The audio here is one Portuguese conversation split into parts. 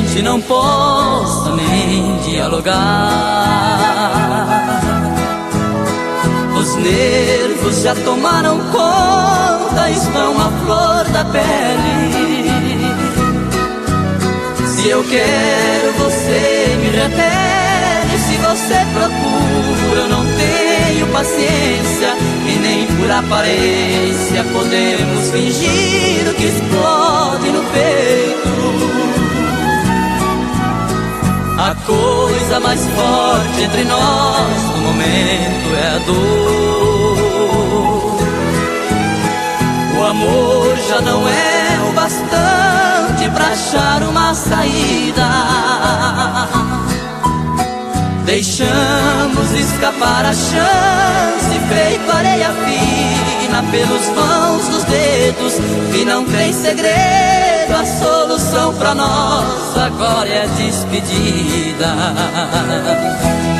gente não possa nem dialogar. Os nervos já tomaram conta, estão à flor da pele. Se eu quero, você me repele. Se você procura, eu não tenho paciência. E nem por aparência podemos fingir o que explode no peito. A coisa mais forte entre nós no momento é a dor. O amor já não é o bastante pra achar uma saída. Deixamos escapar a chance, feito areia fina pelos vãos dos dedos. E não tem segredo, a solução pra nós agora é a despedida.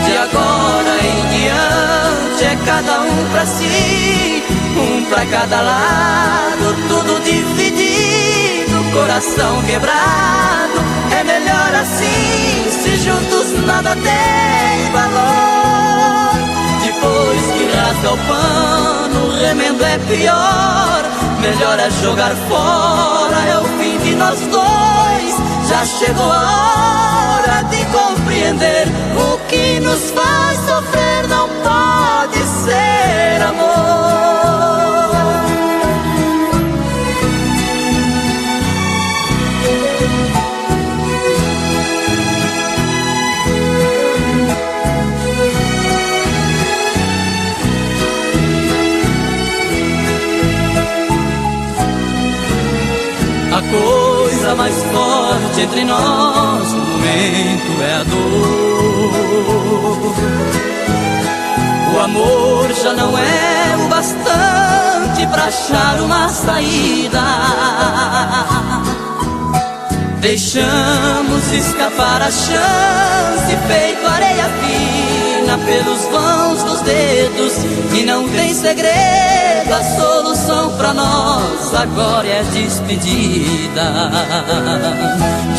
De agora em diante é cada um pra si, um pra cada lado, tudo dividido, coração quebrado. É melhor assim, se juntos nada tem valor. Depois que rasga o pano, o remendo é pior. Melhor é jogar fora, é o fim de nós dois. Já chegou a hora de compreender: o que nos faz sofrer não pode ser amor. A coisa mais forte entre nós no momento é a dor. O amor já não é o bastante pra achar uma saída. Deixamos escapar a chance, feito areia fina pelos vãos dos dedos. E não tem segredo, a solução pra nós agora é despedida.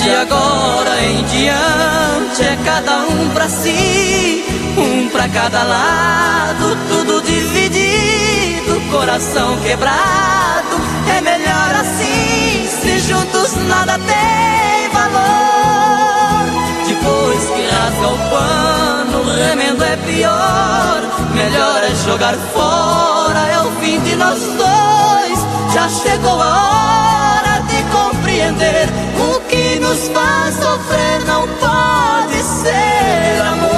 De agora em diante é cada um pra si, um pra cada lado, tudo dividido, coração quebrado. É melhor assim, se juntos nada tem valor. Depois que rasga o pano, o remendo é pior. Melhor é jogar fora, é o fim de nós dois. Já chegou a hora de compreender: o que nos faz sofrer não pode ser amor.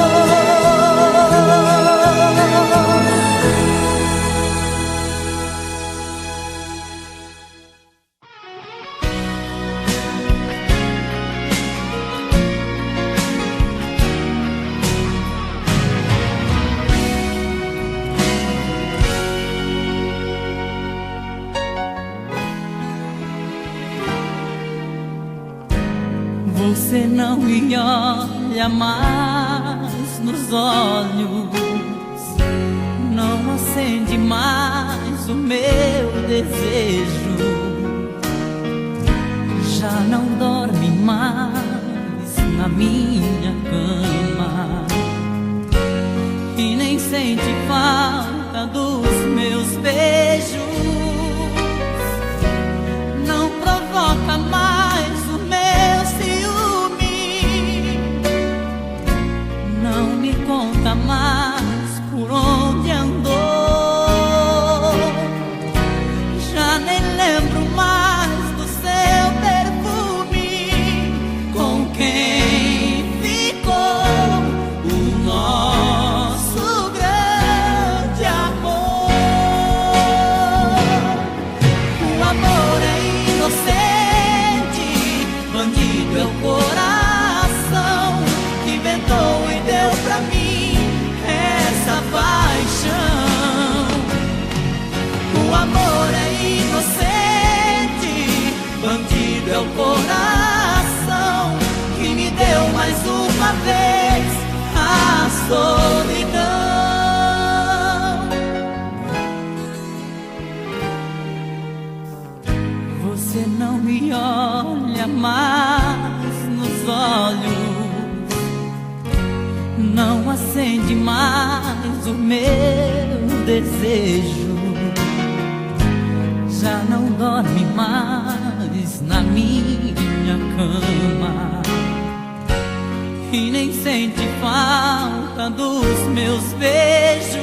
Você não me olha mais nos olhos, não acende mais o meu desejo, já não dorme mais na minha cama e nem sente falta dos meus beijos, não provoca mais o meu ciúme, não me conta mais por onde andou, já nem lembro mais do seu perfume, com quem ficou o nosso grande amor. O amor é inocente, bandido é o coração que inventou e deu pra mim essa paixão. O amor é inocente, bandido é o coração que me deu mais uma vez a solidão. Você não me olha mais nos teus olhos não acende mais o meu desejo. Já não dorme mais na minha cama e nem sente falta dos meus beijos.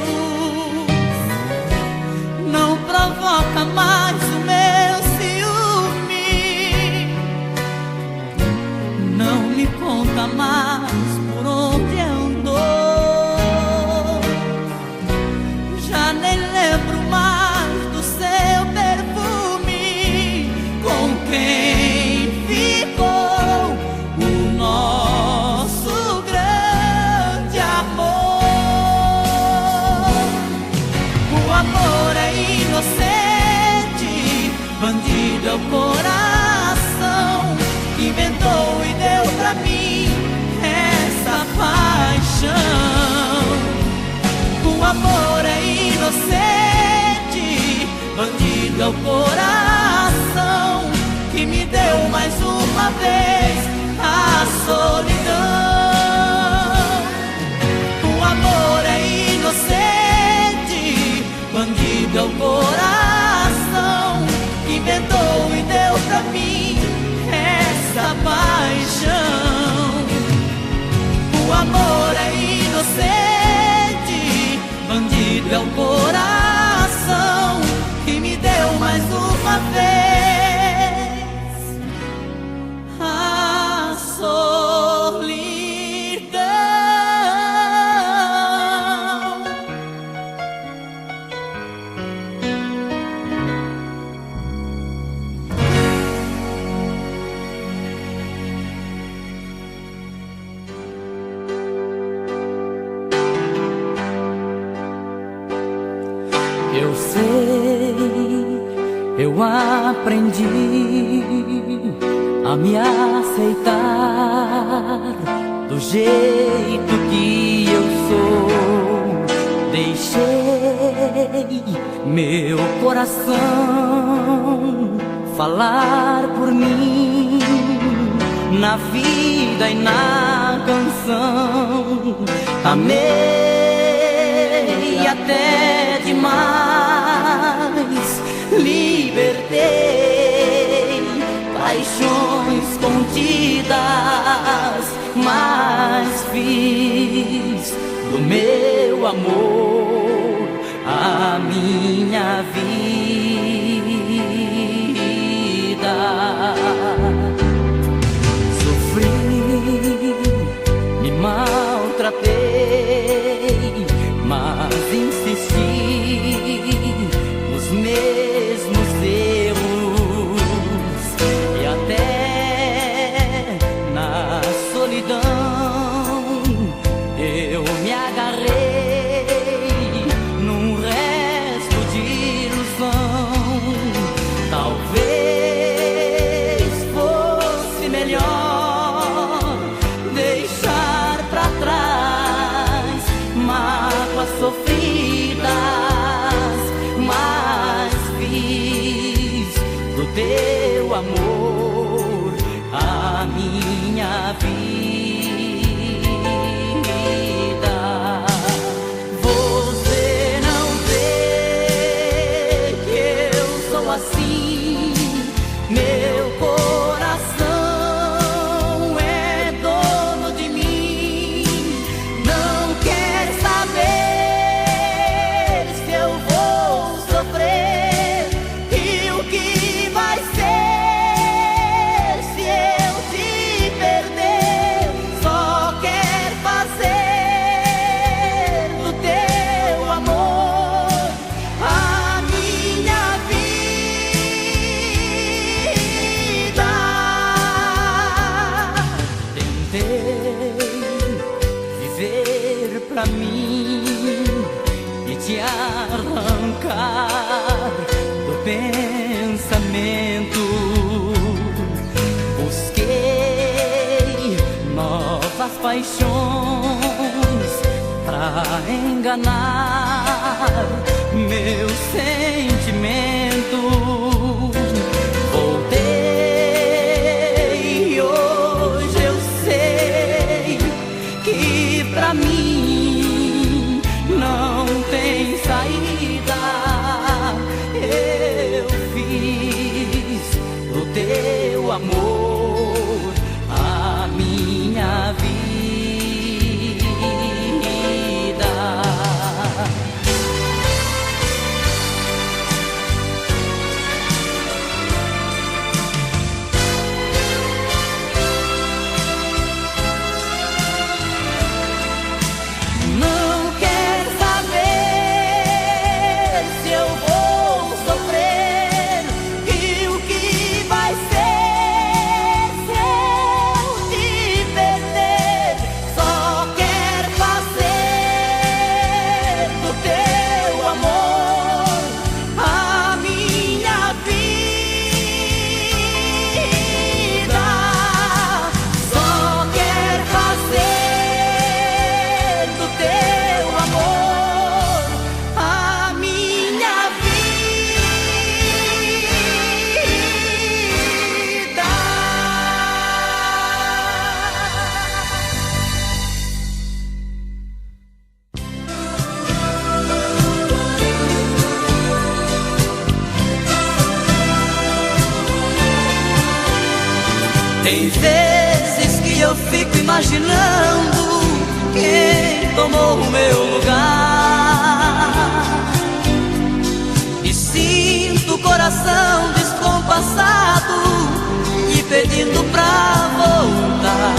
Não provoca mais o meu ciúme, não me conta mais por onde andou. Já nem lembro mais do seu perfume, com quem ficou o nosso grande amor. O amor é inocente, bandido é o coração que inventou e deu pra mim essa paixão. O amor é inocente, bandido é o coração que me deu mais uma vez a solidão. O amor é inocente, bandido é o coração que inventou e deu pra mim essa paixão. O amor é inocente, bandido é o coração que me deu mais uma vez a solidão. Eu sei, eu aprendi a me aceitar do jeito que eu sou. Deixei meu coração falar por mim na vida e na canção. Amei até demais, libertei paixões contidas, mas fiz do meu amor a minha vida. Sofri, me maltratei, mas insisti nos mesmos erros e até na solidão eu me agarrei num resto de ilusão. Talvez fosse melhor deixar pra trás mágoas sofridas, mas fiz do teu amor a minha vida. Você não vê que eu sou assim, meu coração é dono de mim. Não quer saber se eu vou sofrer e o que vai ser se eu te perder. Só quer fazer do teu amor a minha vida. Tentei viver pra mim e te arrancar do pensamento. Busquei novas paixões pra enganar meu sentimento. Voltei e hoje eu Tem vezes que eu fico imaginando quem tomou o meu lugar, e sinto o coração descompassado e pedindo pra voltar.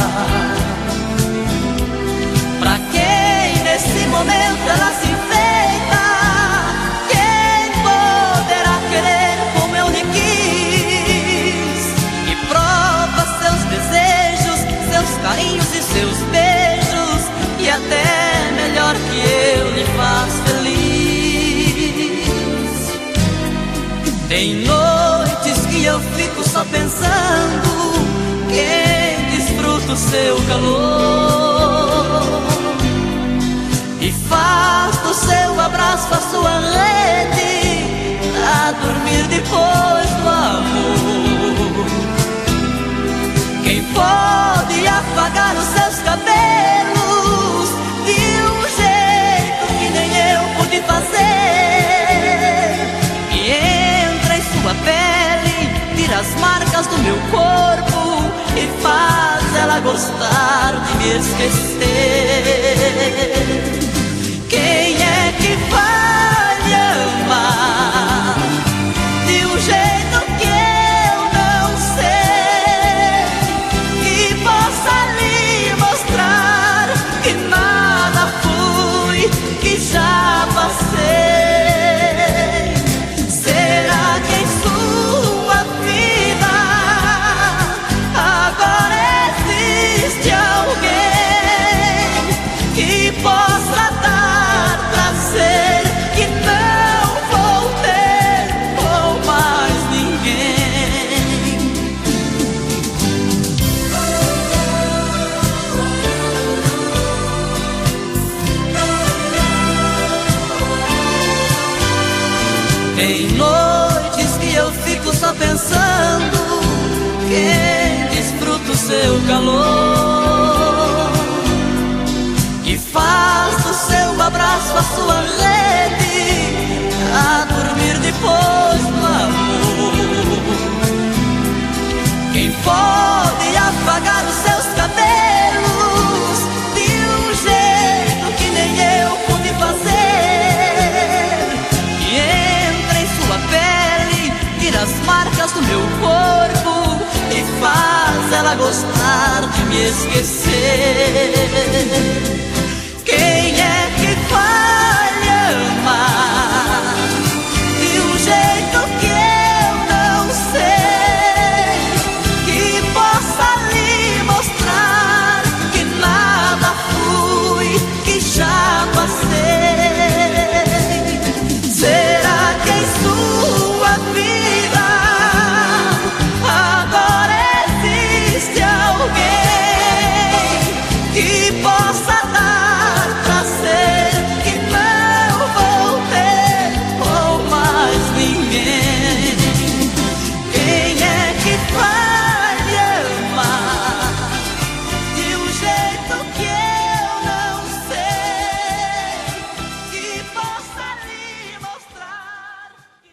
Pra quem nesse momento ela se enfeita, quem poderá querer como eu lhe quis, e prova seus desejos, seus carinhos e seus beijos, e até melhor que eu lhe faz feliz. Tem noites que eu fico só pensando quem desfruta o seu calor, e faz do seu abraço a sua rede a dormir depois do amor. Quem pode afagar os seus cabelos de um jeito que nem eu pude fazer, e entra em sua pele, tira as marcas do meu corpo e faz ela gostar de me esquecer. Quem é que vai me amar de um jeito que eu não sei, que possa lhe mostrar que nada fui, que já passei? Será que em sua vida agora existe alguém que possa dar prazer que não vou ter com mais ninguém? Tem noites que eu fico só pensando quem desfruta o seu calor, e faz do seu abraço a sua rede a dormir depois do amor. Quem pode apagar os seus cabelos de um jeito que nem eu pude fazer, e entra em sua pele, tira as marcas do meu corpo e faz ela gostar de me esquecer? Quem é que vai me amar de um jeito que eu não sei, que possa lhe mostrar que nada fui, que já passei? Será que em sua vida agora existe alguém que possa dar prazer que não vou ter com mais ninguém? Quem é que vai me amar de um jeito que eu não sei, que possa lhe mostrar que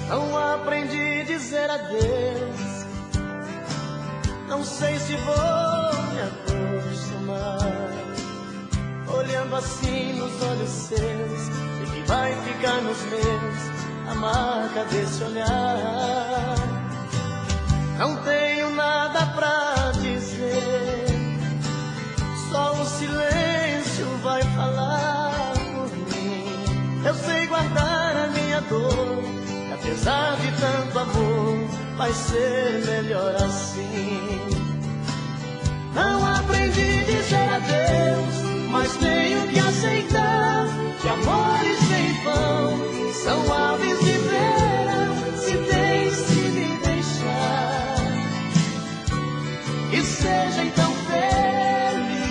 não aprendi a dizer adeus. Não sei se vou me acostumar, olhando assim nos olhos seus, e que vai ficar nos meus a marca desse olhar. Não tenho nada pra dizer, só o silêncio vai falar por mim. Eu sei guardar a minha dor, apesar de tanto amor, vai ser melhor assim. Não aprendi a dizer adeus, mas tenho que aceitar que amores sem vão são aves de verão, se deixe me deixar. E seja então feliz.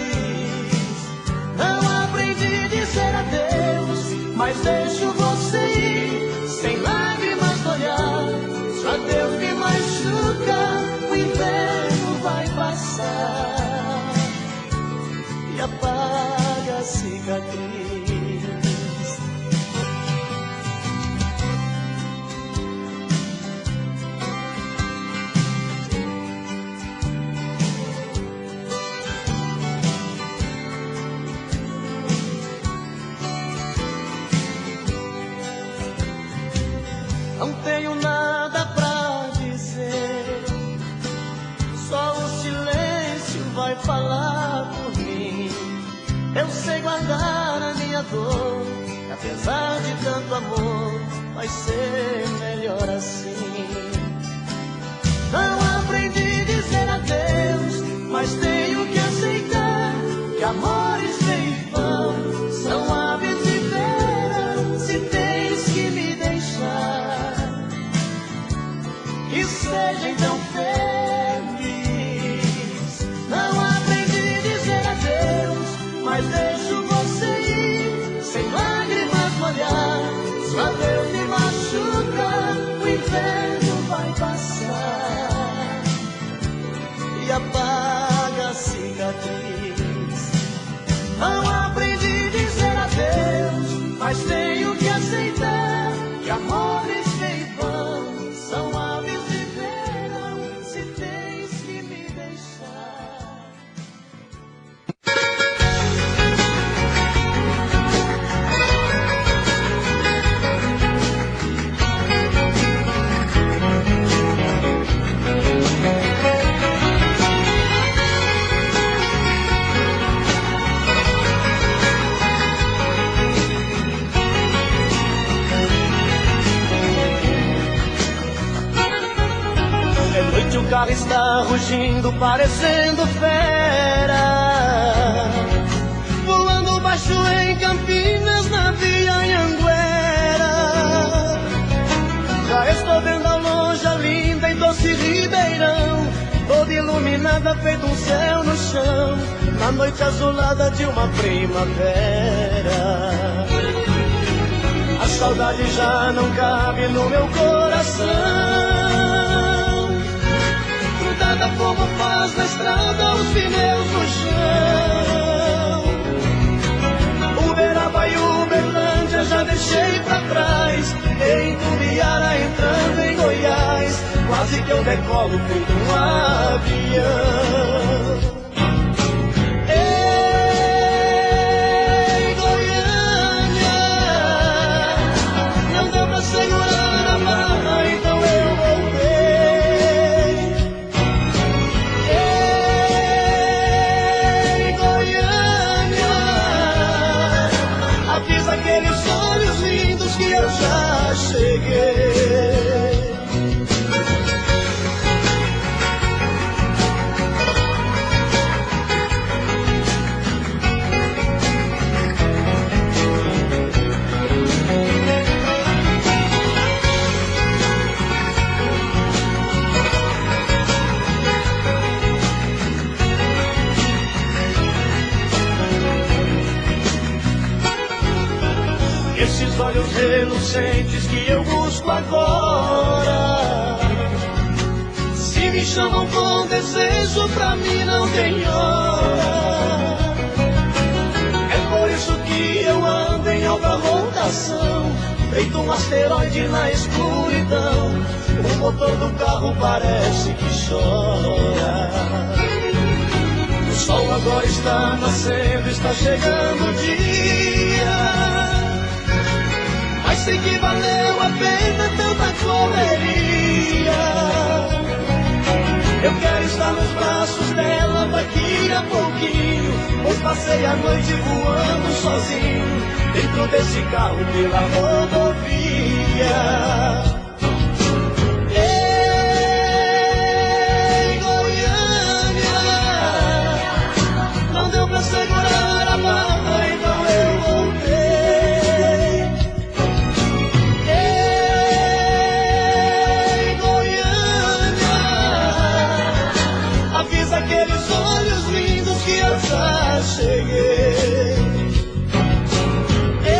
Não aprendi a dizer adeus, mas deixo você ir, sem lágrimas no olhar. Só Deus me não tenho nada pra dizer. Só o silêncio vai falar por mim. Eu sei guardar a minha dor, apesar de tanto amor, vai ser melhor assim. Não aprendi a dizer adeus, mas tenho que aceitar que amores vêm e vão, são aves de verão. Se tens que me deixar, que seja então feliz. Não aprendi a dizer adeus, mas deixo você ir, sem lágrimas molhar. Se o adeus me machuca, o inverno vai passar e apaga a cicatriz. Não aprendi a dizer adeus, mas tenho que aceitar que amores vêm e vão, são aves de verão. Se tens que me deixar. O carro está rugindo, parecendo fera, voando baixo em Campinas, na Via Anhanguera. Já estou vendo ao longe a linda e doce Ribeirão, toda iluminada, feito um céu no chão, na noite azulada de uma primavera. A saudade já não cabe no meu coração, nada como faz na estrada os pneus no chão. Uberaba e Uberlândia já deixei pra trás, em Tubiara entrando em Goiás, quase que eu decolo feito um avião. Ei, Goiânia, não deu pra segurar a barra, então eu voltei. Aqueles olhos lindos que eu já cheguei. Esses olhos relucentes que eu busco agora, se me chamam com desejo, pra mim não tem hora. É por isso que eu ando em alta rotação, feito um asteroide na escuridão. O motor do carro parece que chora. O sol agora está nascendo, está chegando o dia, mas sei que valeu a pena tanta correria. Eu quero estar nos braços dela daqui a pouquinho, pois passei a noite voando sozinho, dentro desse carro pela rodovia. Ei, Goiânia, não deu pra segurar a barra, então eu voltei. Aqueles olhos lindos que eu já cheguei. Ei,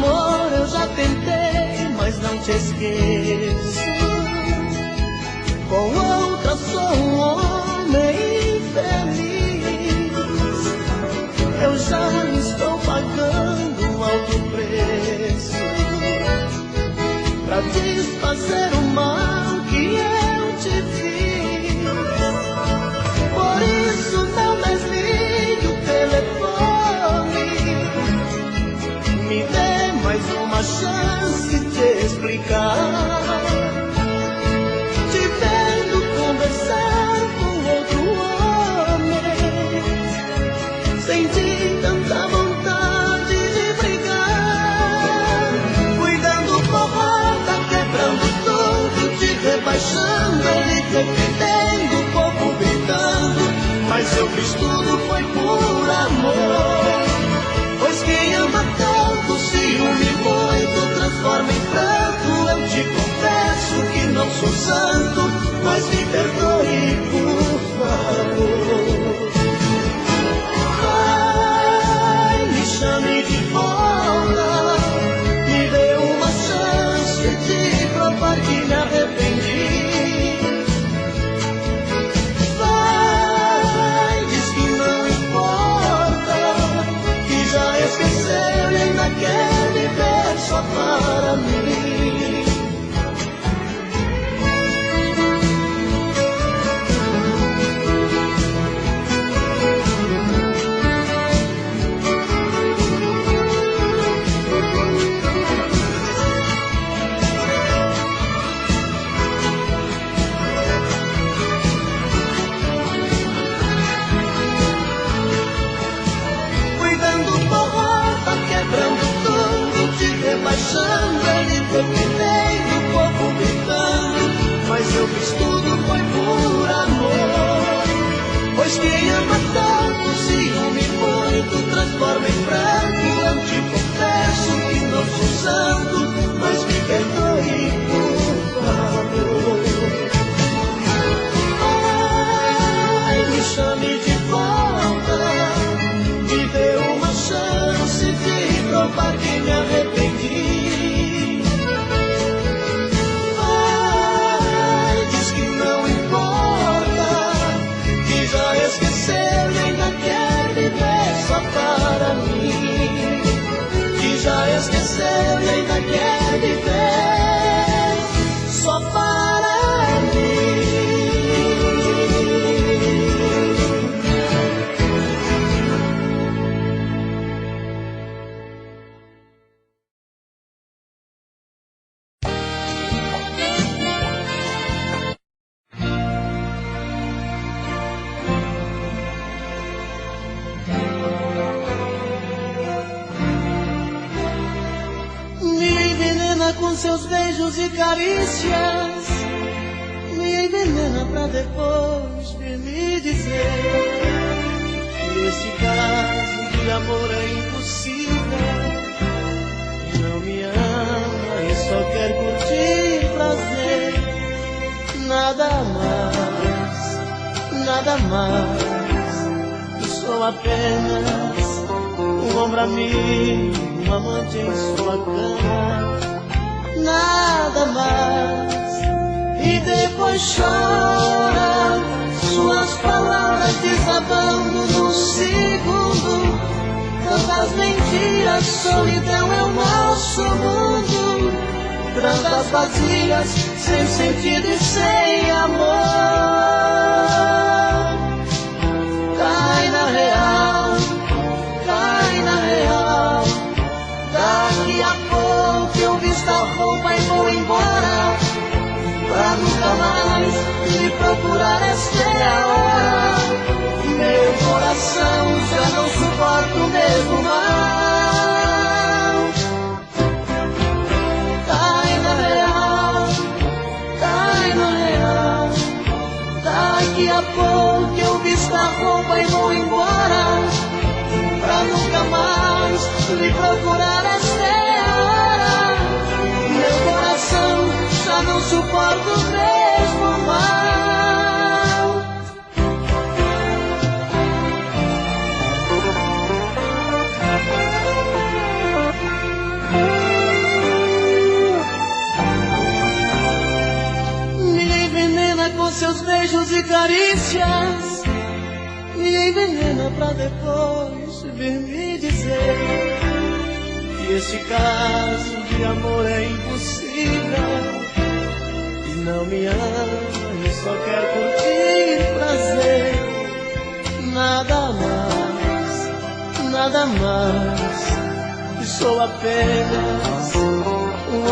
amor eu já tentei, mas não te esqueço. Com outra sou um homem infeliz. Eu já estou pagando um alto preço pra desfazer o mal que eu te fiz. Por isso não desligue o telefone. Me dê mais uma chance de explicar. Te vendo conversar com outro homem, senti tanta vontade de brigar. Fui dando porrada, quebrando tudo, te rebaixando, ele defendendo, o povo gritando. Mas eu fiz tudo foi por amor. Pois quem ama tanto, ciúme muito, transforma em pranto. Eu te confesso que não sou santo, mas me perdoe, por favor. Ai, me chame de volta, me dê uma chance de provar que me arrependi. Vai, diz que não importa, que já esqueceu e ainda quer viver só para mim. Rebaixando, ele defendendo, o povo gritando. Mas eu fiz tudo foi por amor. Pois quem ama tanto, ciúme muito, transforma em pranto. Eu te confesso que não sou santo, mas me perdoe, por favor. Ai, me chame de volta, me dê uma chance de provar que me arrependi. Vai, diz que não importa, que já esqueceu e ainda quer viver só para mim. Que já esqueceu e ainda quer viver só para mim. Com seus beijos e carícias, me envenena pra depois vir me dizer que esse caso de amor é impossível. Não me ama e só quer curtir prazer. Nada mais. Sou apenas um ombro amigo, um amante em sua cama. Nada mais. E depois chora, suas palavras desabando num segundo. Tantas mentiras, solidão é o nosso mundo. Trandas vazias, sem sentido e sem amor. Cai na real, cai na real. Daqui a pouco eu visto a roupa e vou embora, pra nunca mais me procurar. Esta é a hora. Meu coração já não suporta o mesmo mal. Cai na real, cai na real. Daqui a pouco eu visto a roupa e vou embora, pra nunca mais me procurar. Esta é a hora. Meu coração já não suporta o mesmo mal. de carícias me envenena pra depois vir me dizer que esse caso de amor é impossível. E não me ama e só quer curtir prazer. Nada mais, que sou apenas um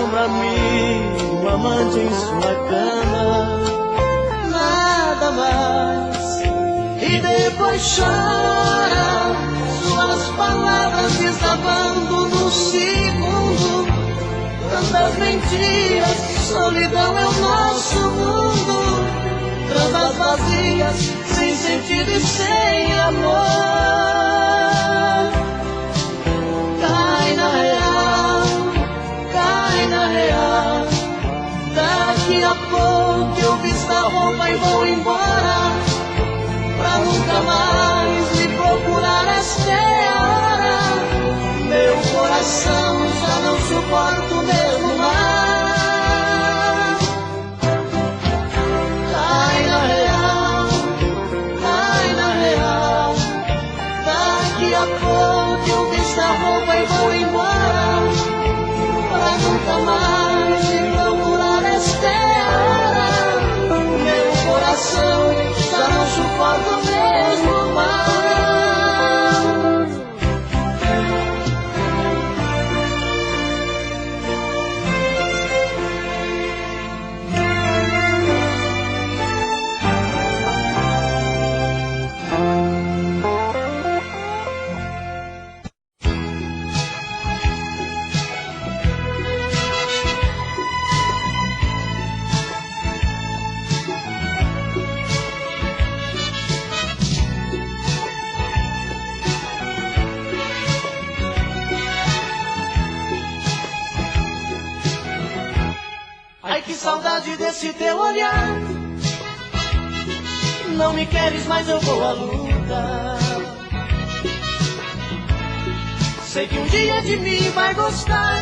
ombro amigo, um amante em sua cama. Nada mais. E depois chora, suas palavras desabando no segundo. Tantas mentiras, solidão é o nosso mundo. Transas vazias, sem sentido e sem amor. Cai na real. Daqui a pouco eu visto a roupa e vou embora, pra nunca mais me procurar. Esta é a hora. Meu coração já não suporta o mesmo mar. Cai na real. Daqui a pouco eu visto a roupa e vou embora, pra nunca mais me procurar. Esta é a hora. Meu coração já não suporta o mesmo mar. Ai, que saudade desse teu olhar. Não me queres, mas eu vou à luta. Sei que um dia de mim vai gostar.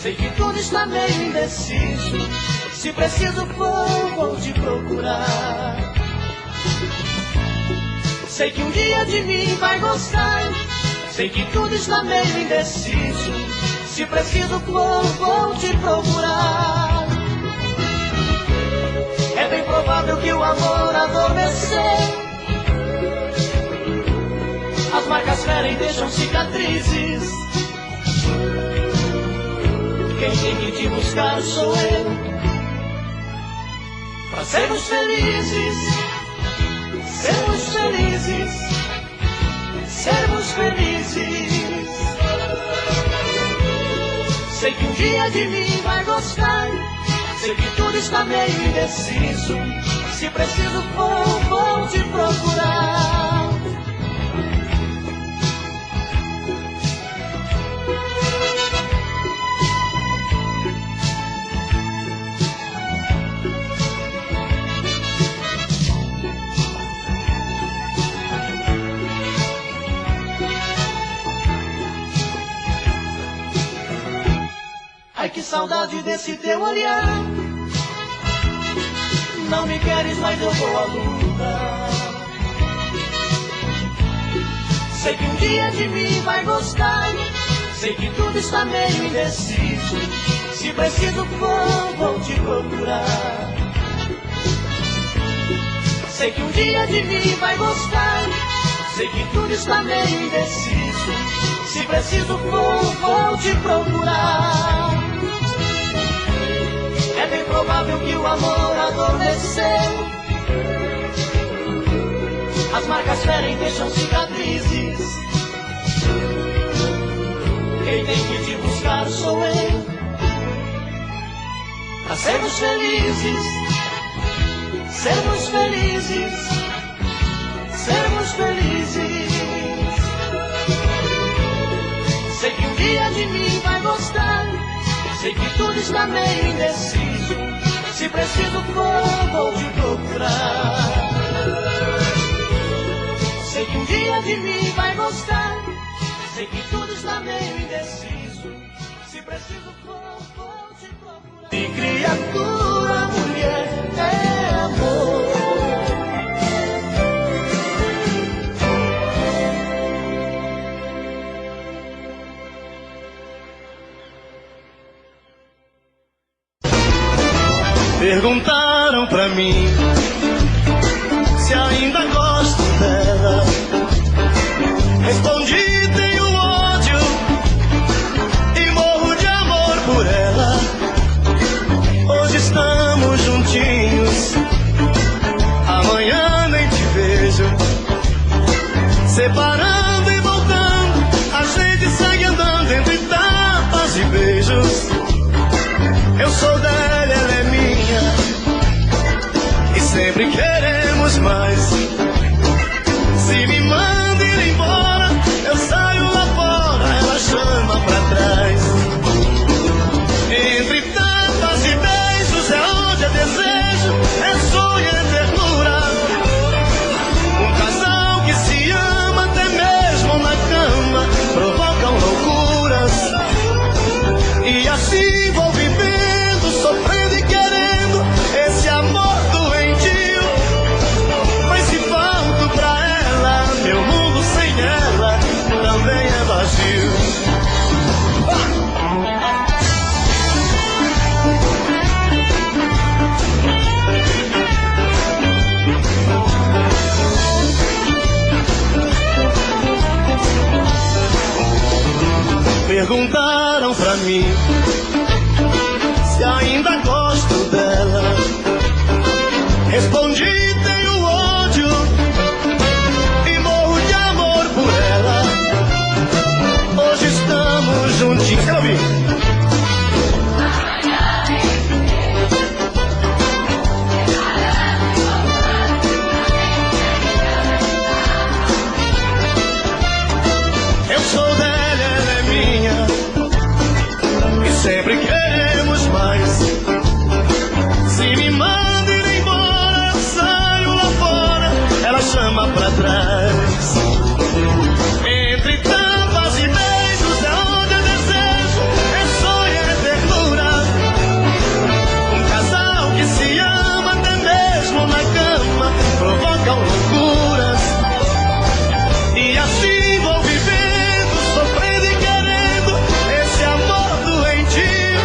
Sei que tudo está meio indeciso. Se preciso for, vou te procurar. Sei que um dia de mim vai gostar. Sei que tudo está meio indeciso. Se preciso for, vou te procurar. É bem provável que o amor adormeceu. As marcas ferem, deixam cicatrizes. Quem tem que te buscar sou eu, pra sermos felizes, sermos felizes, sermos felizes. Sei que um dia de mim vai gostar. Sei que tudo está meio indeciso. Se preciso for, vou te procurar. Ai, que saudade desse teu olhar. Não me queres, mas eu vou à luta. Sei que um dia de mim vai gostar. Sei que tudo está meio indeciso. Se preciso for, vou te procurar. Sei que um dia de mim vai gostar. Sei que tudo está meio indeciso. Se preciso for, vou te procurar. É bem provável que o amor adormeceu. As marcas ferem, deixam cicatrizes. Quem tem que te buscar sou eu, pra sermos felizes, sermos felizes, sermos felizes. Sei que um dia de mim vai gostar. Sei que tudo está meio indeciso. Se preciso for, vou te procurar. Sei que um dia de mim vai gostar. Sei que tudo está meio indeciso. Se preciso for, vou te procurar. E criatura, mulher, é amor. Perguntaram pra mim se ainda gosto dela. Respondi, tenho ódio e morro de amor por ela. Hoje estamos juntinhos, amanhã nem te vejo. Separando e voltando, a gente segue andando entre tapas e beijos. Eu sou dela, ela é minha, e sempre queremos mais. Se me manda ir embora, eu saio lá fora, ela chama pra trás. Entre tapas e beijos é onde é desejo, é sonho, é ternura. Um casal que se ama até mesmo na cama provocam loucuras. E assim vou vivendo, sofrendo e querendo esse amor doentio. Mas se falto pra ela, meu mundo sem ela também é vazio. Perguntaram pra mim se ainda gosto dela. Respondi, tenho ódio e morro de amor por ela. Hoje estamos juntinhos. Quero ouvir. Eu sou dela, ela é minha, e sempre queremos mais. Se me manda ir embora, eu saio lá fora, ela chama pra trás. Entre tapas e beijos é onde eu desejo, é sonho, é ternura. Um casal que se ama até mesmo na cama provocam loucuras. E assim vou vivendo, sofrendo e querendo esse amor doentio.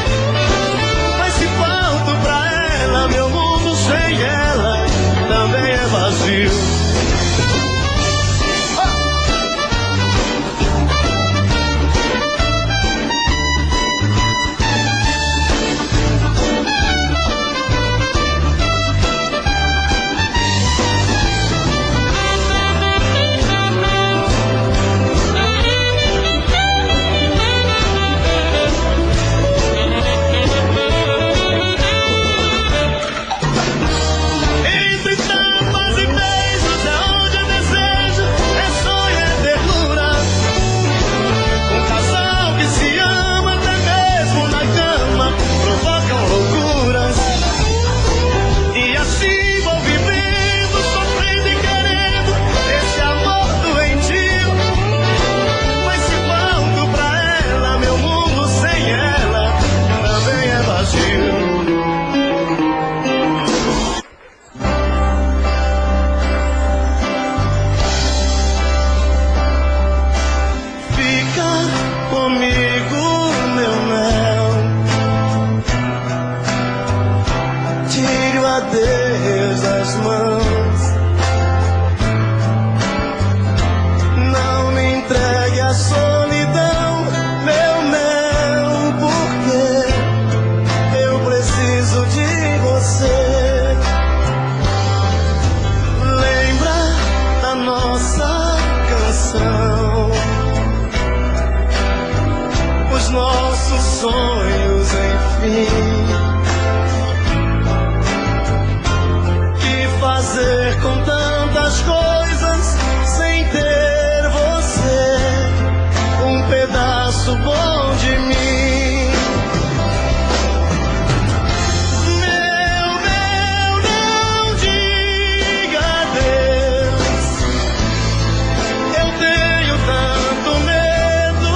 Mas se falto pra ela, meu mundo sem ela também é vazio. Entre tapas e beijos é onde eu desejo, é sonho, é ternura. Um casal que se ama até mesmo na cama provocam loucuras. E assim vou vivendo, sofrendo e querendo esse amor doentio. Mas se falto pra ela, meu mundo sem ela também é vazio. Fica comigo, meu mel. Tire o adeus das mãos. Não me entregue a solidão, meu mel, porque eu preciso de você. Lembra da nossa canção, os nossos sonhos, enfim. Que fazer com tantas coisas sem ter você, um pedaço bom de mim. Meu, não diga adeus. Eu tenho tanto medo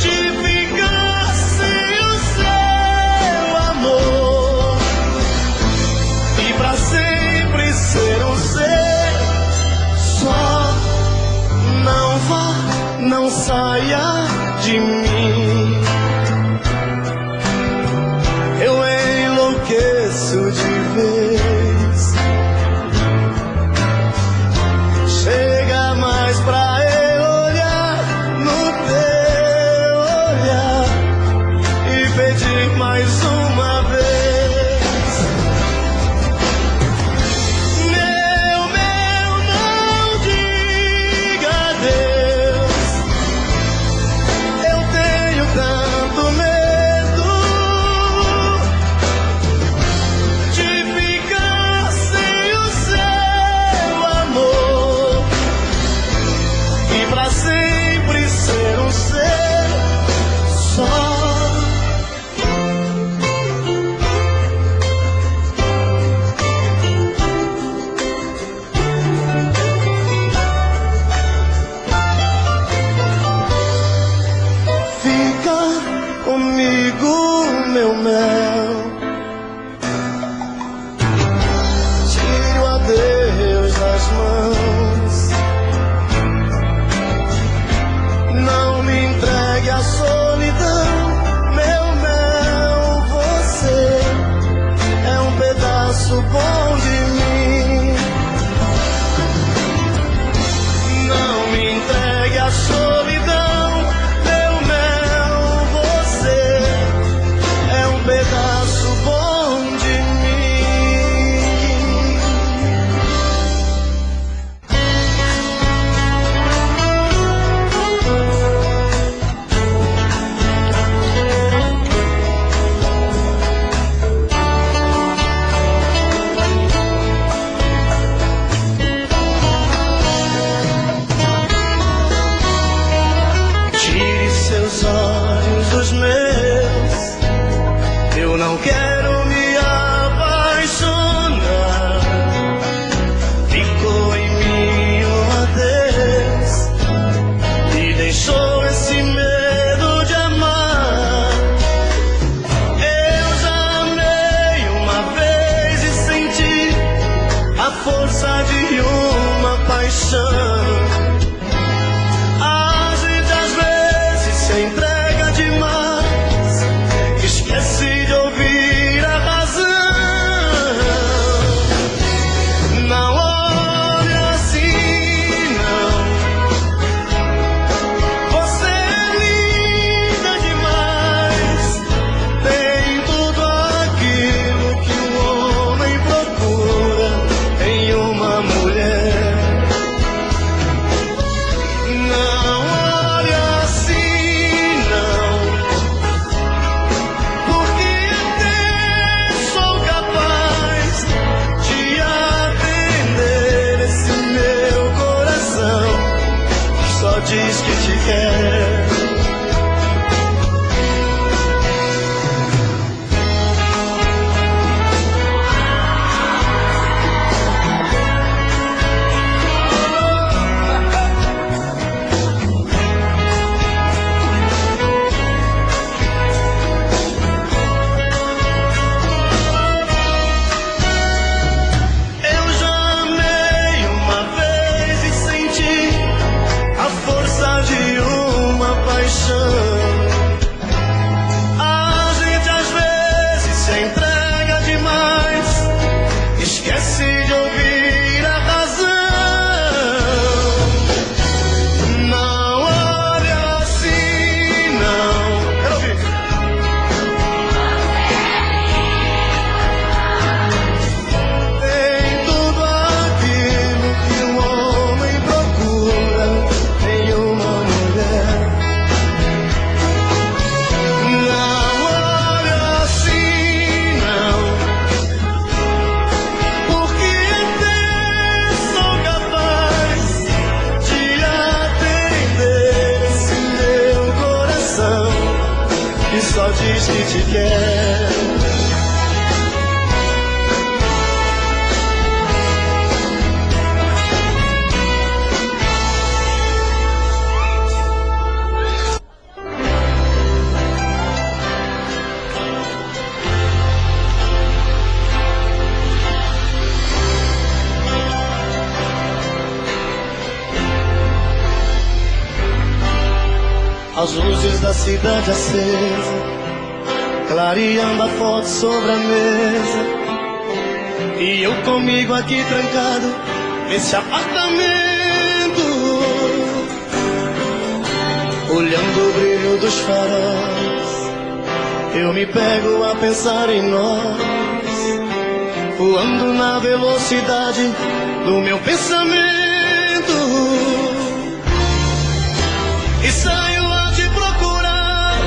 de ficar sem o seu amor, e pra sempre ser um ser só. Não vá, não saia de mim. comigo, meu mel. Tire o adeus das mãos, não me entregue à solidão, meu mel. Você é um pedaço bom de mim. Não me entregue à solidão, meu mel. Você é um pedaço bom de mim. Tire seus olhos dos meus, eu não quero me apaixonar. Ficou em mim um adeus e deixou esse medo de amar. Eu já amei uma vez e senti a força de uma paixão. A gente às vezes se entrega demais, esquece de ouvir a razão. Não olhe assim, não. Você é linda demais, tem tudo aquilo que um homem procura em uma mulher. Não olhe assim, não, porque até sou capaz de atender esse meu coração que só diz que te quer. Eu já amei uma vez e senti a força de uma paixão. A gente às vezes se entrega demais, esquece de ouvir a razão. Não olhe assim, não. Quero ouvir. Tem tudo aquilo que um homem procura em uma mulher. Não olhe assim, não, porque até sou capaz de atender esse meu coração que só diz que te quer. As luzes da cidade acesa, clareando a foto sobre a mesa, e eu comigo aqui trancado nesse apartamento, olhando o brilho dos faróis. Eu me pego a pensar em nós, voando na velocidade do meu pensamento, e saio a te procurar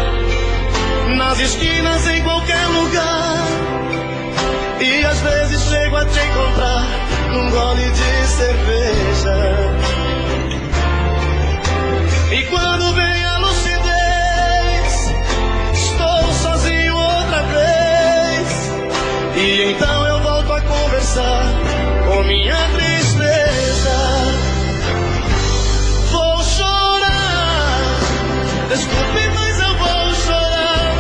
nas esquinas, em qualquer lugar. E às vezes chego a te encontrar num gole de cerveja. E quando vem a lucidez, estou sozinho outra vez. E então eu volto a conversar com minha tristeza. Vou chorar, desculpe, mas eu vou chorar.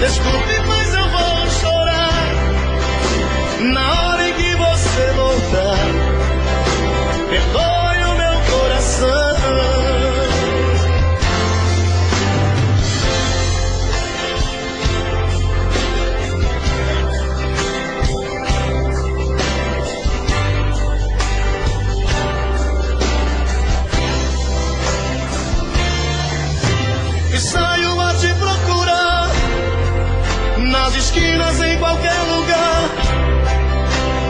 Desculpe, mas eu vou chorar na hora em que você voltar. Perdoe o meu coração. E saio a te procurar nas esquinas, em qualquer lugar.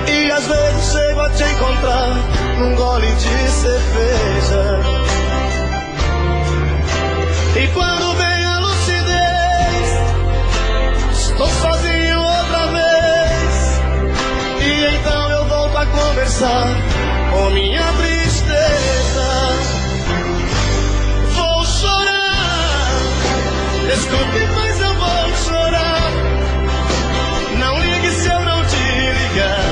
E às vezes chego a te encontrar num gole de cerveja. E quando vem a lucidez, estou sozinho outra vez. E então eu volto a conversar com minha tristeza. Vou chorar, desculpe, mas eu vou chorar. Não ligue se eu não te ligar.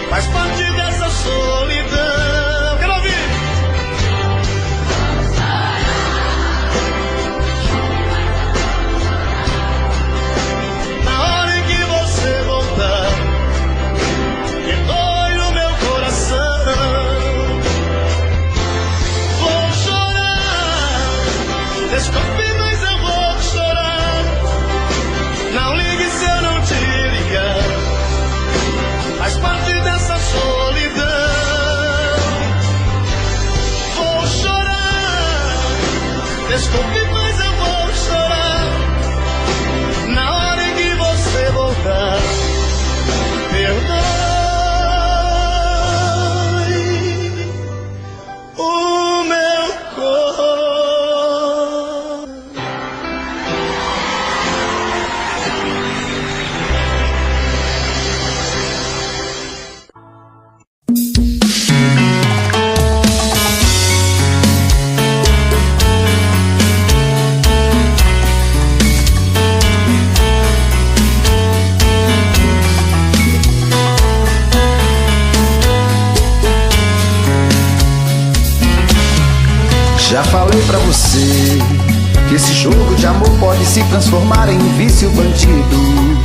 Faz parte dessa solidão. Quero ouvir. Na hora em que você voltar, perdoe o meu coração. Vou chorar, desculpe, mas eu vou chorar. Não ligue se eu não te ligar. Faz parte dessa solidão. Vou chorar, desculpe, mas eu vou chorar. Na hora em que você voltar, perdoe o meu coração. Já falei pra você que esse jogo de amor pode se transformar em um vício bandido,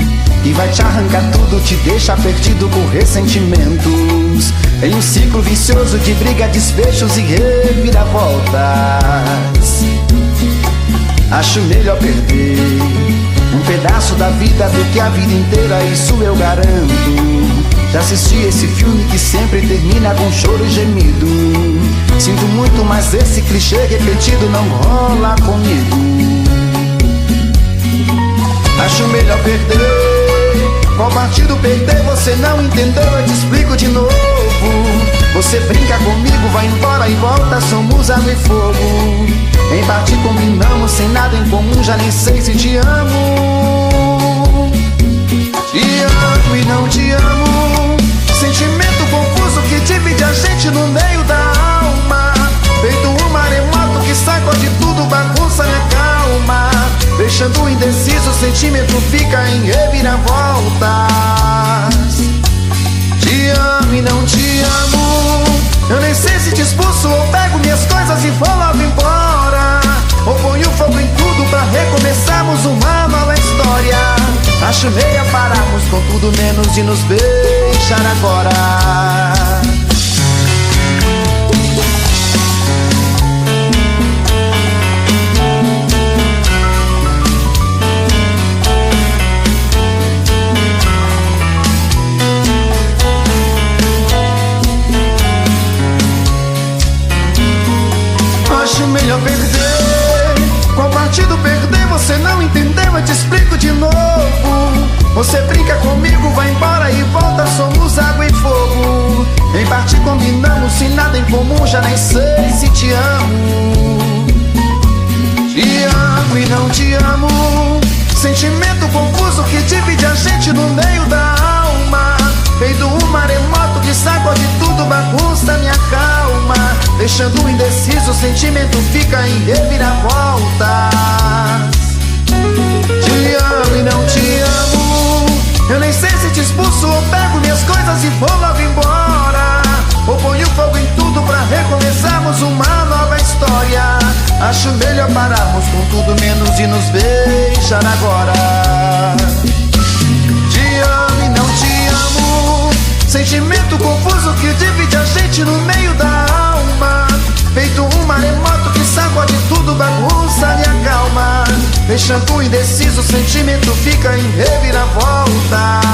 que vai te arrancar tudo, te deixar perdido por ressentimentos, em um ciclo vicioso de briga, desfechos e reviravoltas. Acho melhor perder um pedaço da vida do que a vida inteira, isso eu garanto. Já assisti esse filme que sempre termina com choro e gemido. Sinto muito, mas esse clichê repetido não rola comigo. Acho melhor perder. Qual partido perder? Você não entendeu, eu te explico de novo. Você brinca comigo, vai embora e volta, somos água e fogo. Em parte combinamos, sem nada em comum, já nem sei se te amo. Te amo e não te amo. Sentimento confuso que divide a gente no meio da alma. Feito um maremoto que sacode tudo, bagunça minha calma. Deixando indeciso, o sentimento fica em reviravoltas. Te amo e não te amo. Eu nem sei se te expulso ou pego minhas coisas e vou logo embora, ou ponho fogo em tudo pra recomeçarmos uma nova história. Acho meia pararmos com tudo menos de nos beijar agora. Acho melhor perder. Qual partido perder? Você não entendeu, eu te explico de novo. Você brinca comigo, vai embora e volta, somos água e fogo. Em parte combinamos, sem nada em comum, já nem sei se te amo. Te amo e não te amo. Sentimento confuso que divide a gente no meio da alma. Feito um maremoto que sacode tudo, bagunça minha calma. Deixando indeciso, o sentimento fica em reviravoltas. Te amo e não te amo. Eu nem sei se te expulso ou pego minhas coisas e vou logo embora, ou ponho fogo em tudo pra recomeçarmos uma nova história. Acho melhor pararmos com tudo menos de nos beijar beijar agora. Te amo e não te amo, sentimento confuso que divide a gente no meio da alma. Feito um maremoto que sacode tudo, bagunça, me acalma. Deixando indeciso, o sentimento fica em reviravoltas.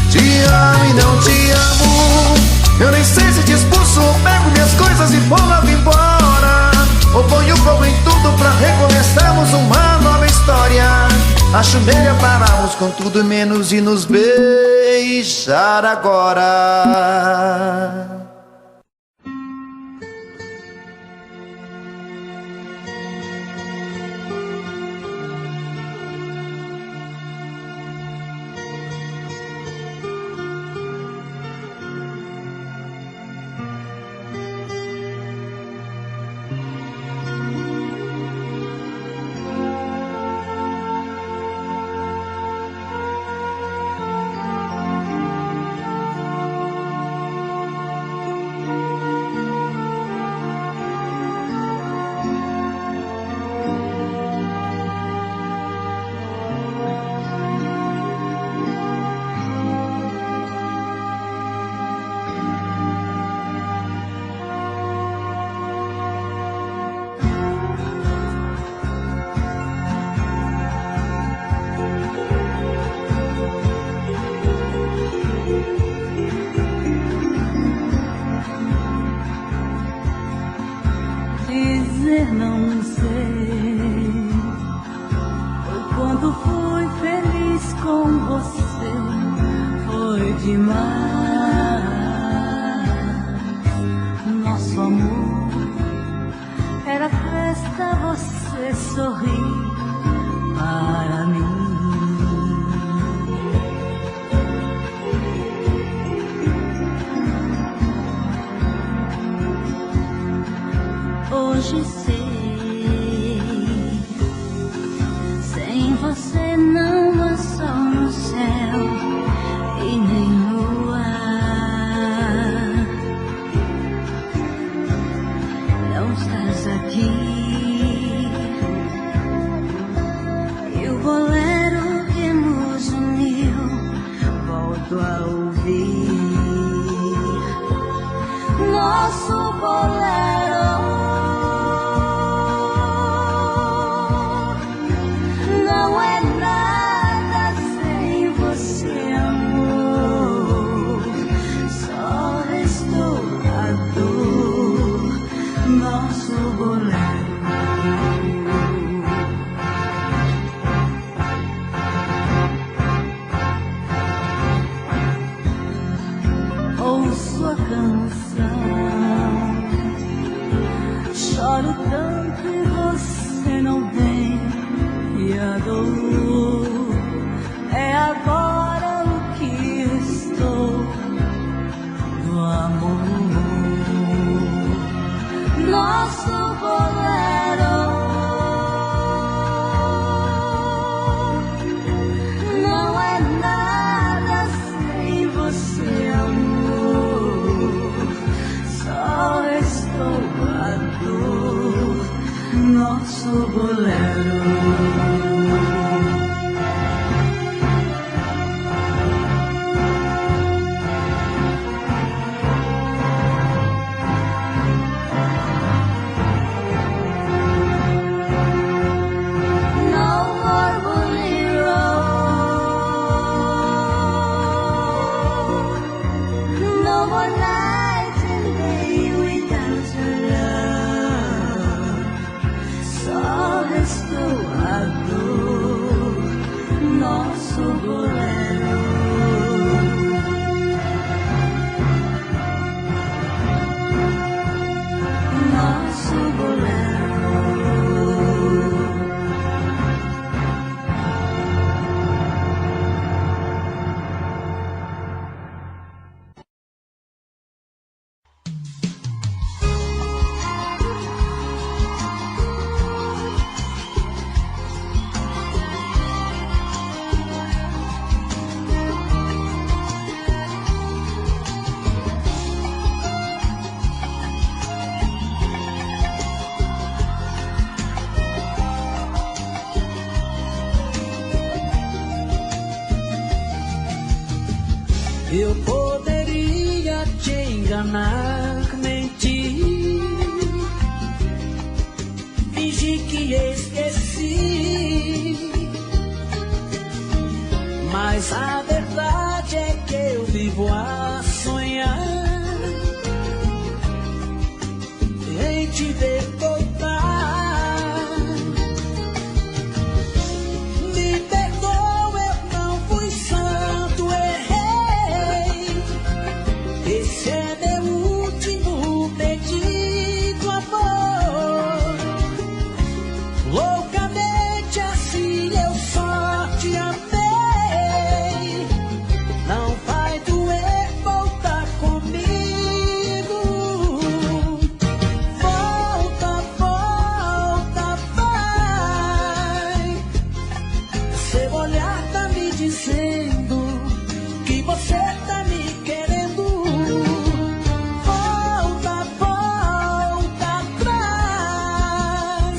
Te amo e não te amo, eu nem sei se te expulso ou pego minhas coisas e vou logo embora, ou ponho fogo em tudo pra recomeçarmos uma nova história. Acho melhor pararmos com tudo menos e nos beijar agora. Dizer não sei, foi quando fui feliz com você, foi demais. Nosso amor era festa, você sorri para mim. Hoje sei, sem você não há sol no céu e nem lua. Não estás aqui e o bolero que nos uniu volto a ouvir. Nosso bolero não é nada Eu poderia te enganar, mentir, fingir que esqueci, mas a verdade é que eu vivo a sonhar em te ver voltar. Me perdoa, eu não fui santo, errei. Esse é meu último pedido, amor. Loucamente assim eu só te amei. Não vai doer voltar comigo. Volta, volta, vai. Seu olhar tá me dizendo que você tá me querendo. Volta, volta atrás.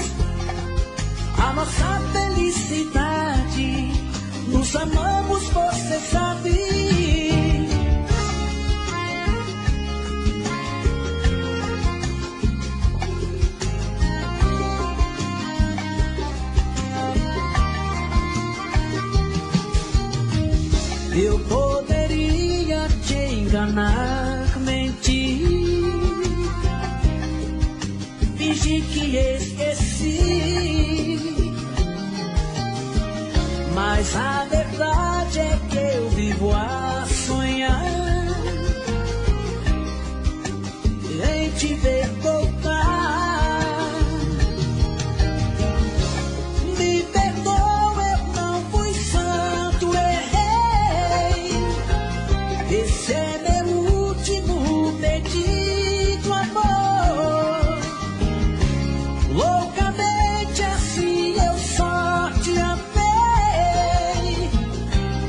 A nossa felicidade, nos amamos, você sabe. Eu poderia te enganar, mentir, fingir que esqueci, mas a verdade é que eu vivo a sonhar em te ver voltar. Me perdoa, eu não fui santo, errei. Esse é meu último pedido, amor. Loucamente assim eu só te amei.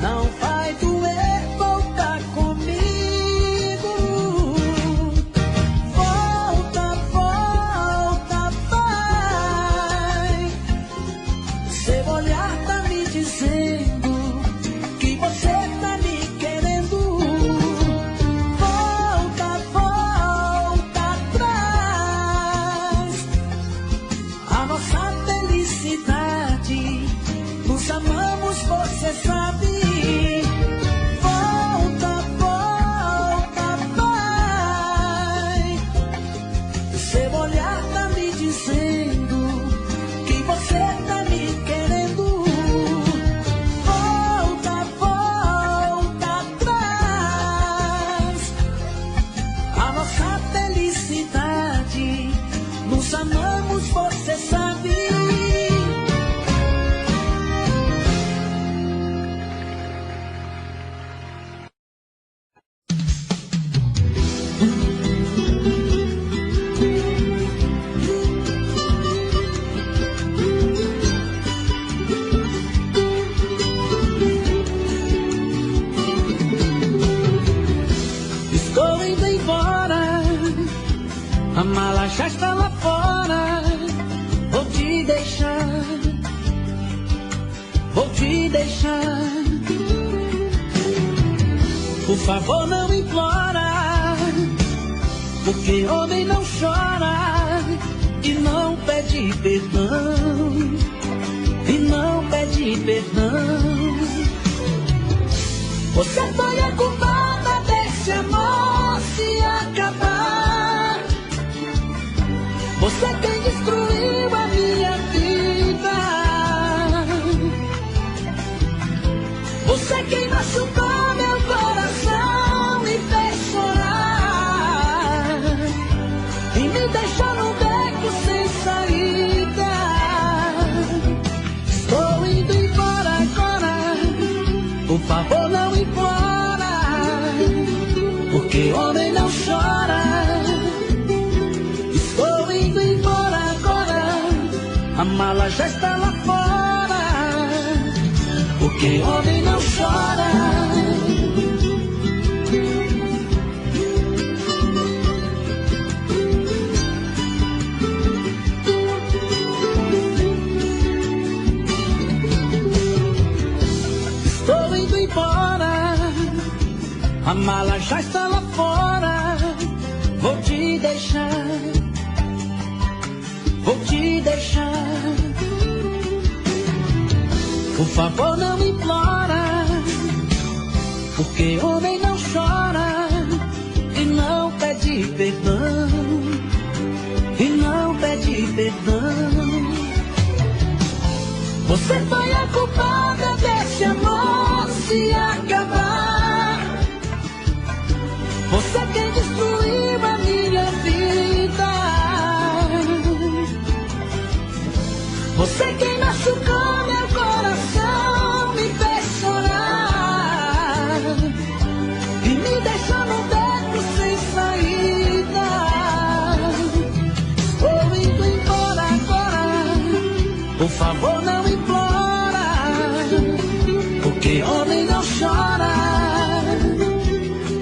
Não vai doer voltar comigo. Volta, volta, vai. Seu olhar tá me dizendo que você tá me querendo. Volta, volta atrás. A nossa felicidade, nos amamos, você sabe. Volta, volta, vai. Seu olhar tá me dizendo que você tá me querendo. Volta, volta atrás. A nossa felicidade, nos amamos, você sabe. Estou indo embora, a mala já está lá fora. Vou te deixar, vou te deixar. Por favor, não implora, porque homem não chora e não pede perdão, e não pede perdão. Você foi a culpada desse amor se acabar. Você quem destruiu a minha vida. Você quem machucou meu coração, me fez chorar e me deixou num beco sem saída. Estou indo embora agora, por favor não implora, porque homem não chora. Estou indo embora agora, a mala já está lá fora, porque homem não chora. A mala já está lá fora. Vou te deixar, vou te deixar. Por favor, não implora, porque homem não chora e não pede perdão, e não pede perdão. Você foi a culpada desse amor se acabar. Você quem destruiu a minha vida. Você quem machucou meu coração, me fez chorar e me deixou no beco sem saída. Estou indo embora agora. Por favor, não implora, porque homem não chora.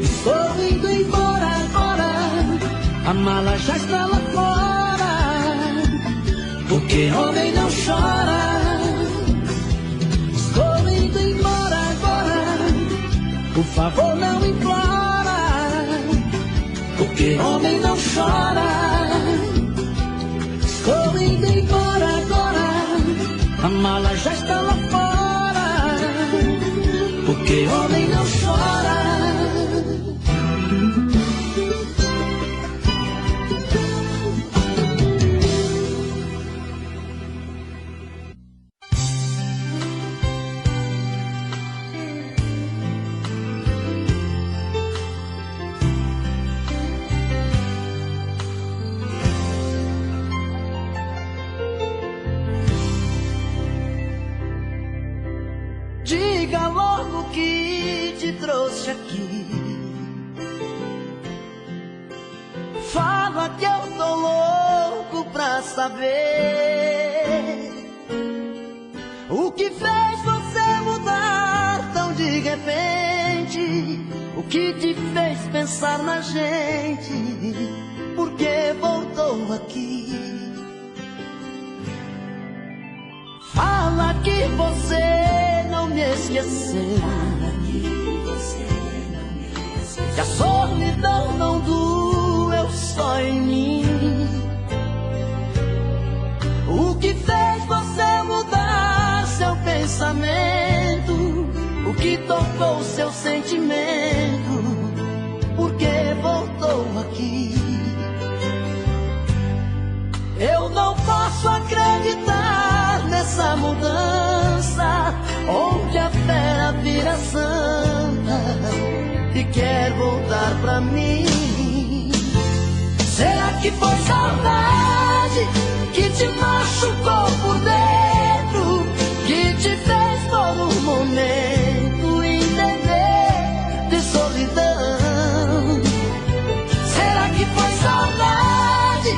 Estou indo embora agora. A mala já está lá fora, porque homem não chora. Estou indo embora agora. Por favor, não implora, porque homem não chora. Estou indo embora agora. A mala já está lá fora, porque homem não chora. Diga logo que te trouxe aqui. Fala que eu tô louco pra saber o que fez você mudar tão de repente. O que te fez pensar na gente? Por que voltou aqui? Fala que você não me esqueceu, que a solidão não doeu só em mim. O que fez você mudar seu pensamento? O que tocou seu sentimento? Por que voltou aqui? Eu não posso acreditar nessa mudança, onde a fera vira santa e quer voltar pra mim. Será que foi saudade que te machucou por dentro, que te fez por um momento entender de solidão? Será que foi saudade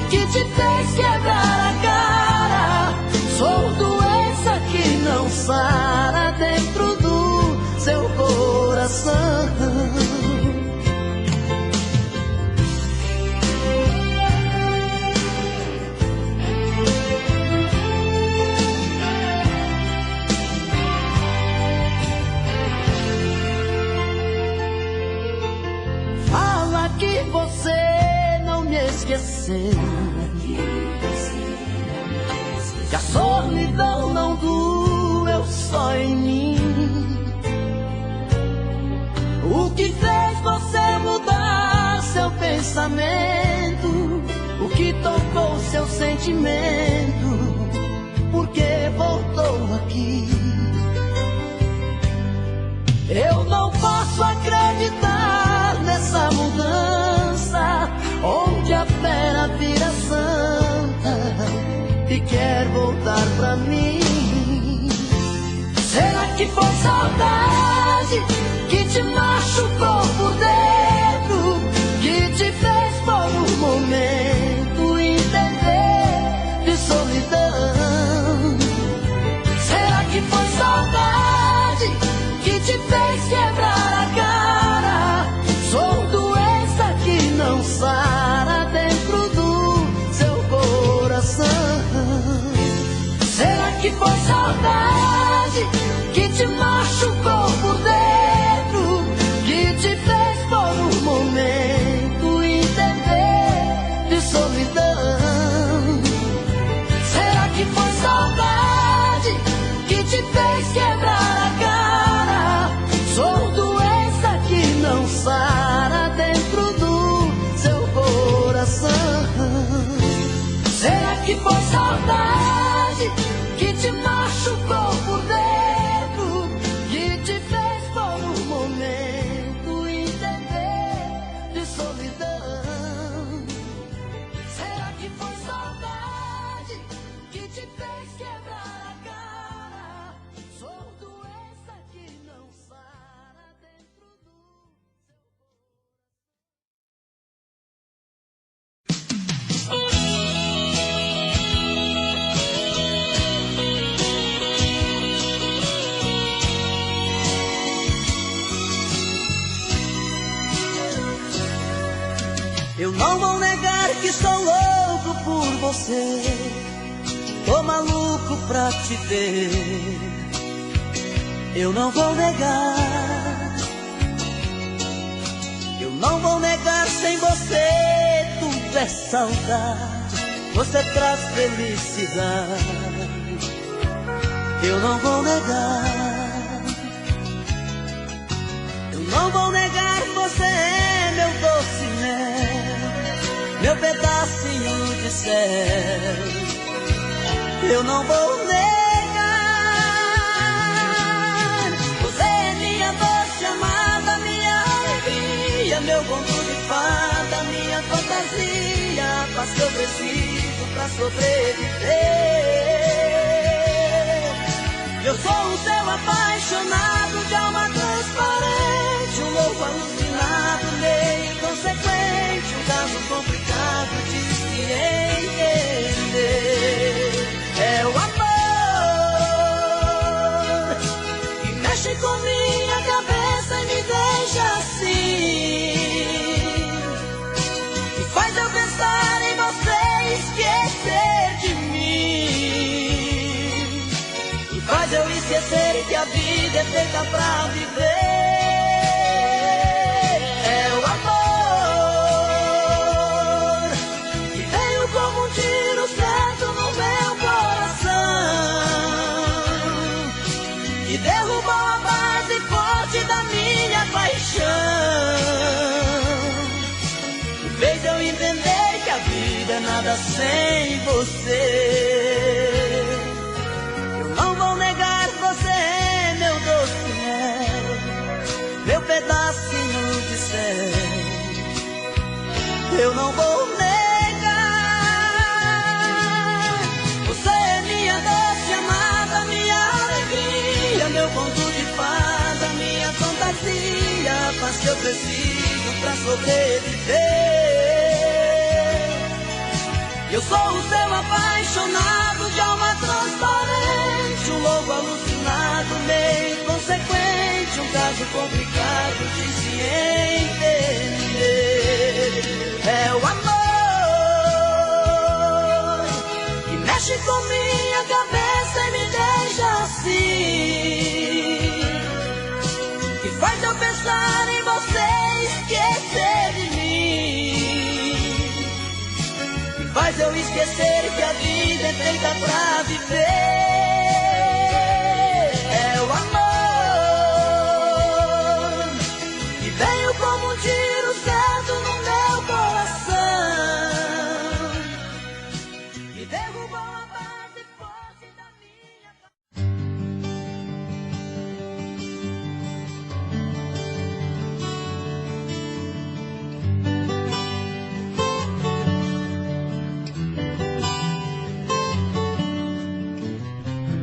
que te fez quebrar a cara? Sou doença que não sara dentro do seu coração. Fala que você não me esqueceu, que a solidão não doeu só em mim. O que fez você mudar seu pensamento? O que tocou seu sentimento? Por que voltou aqui? Eu não posso acreditar nessa mudança, onde a fera vira santa e quer voltar pra mim. Será que foi saudade que te machucou por dentro, que te fez por um momento entender de solidão? Será que foi saudade que te fez quebrar a cara? Sou doença que não sara dentro do seu coração. Será que foi saudade que te machucou por dentro, que te não vou negar que sou louco por você. Tô maluco pra te ver. Eu não vou negar. Eu não vou negar, sem você tudo é saudade. Você traz felicidade. Eu não vou negar. Eu não vou negar, você é meu doce mel, meu pedacinho de céu. Eu não vou negar. Você é minha doce amada, minha alegria, meu conto de fada, minha fantasia, a paz que eu preciso pra sobreviver. Eu sou um céu apaixonado, de alma transparente, um louco alucinado, meio inconsequente, um caso complicado de se entender. É o amor que mexe com minha cabeça e me deixa assim, que faz eu pensar em você e esquecer de mim, que faz eu esquecer que a vida é feita pra viver. É o amor que veio como um tiro certo no meu coração, que derrubou a base forte da minha paixão, que fez eu entender que a vida é nada sem você. Eu não vou negar, você é meu doce mel, meu pedacinho de céu. Eu não vou negar. Você é minha doce amada, minha alegria, meu conto de fada, minha fantasia, a paz que eu preciso pra sobreviver. Eu sou o céu apaixonado, de alma transparente, um louco alucinado, meio inconsequente, um caso complicado de se entender. É o amor que mexe com minha cabeça e me deixa assim, que faz eu pensar em você e esquecer de mim, que faz eu esquecer que a vida é feita pra viver. É o amor que veio como um tiro certo no meu coração, que derrubou a base forte da minha.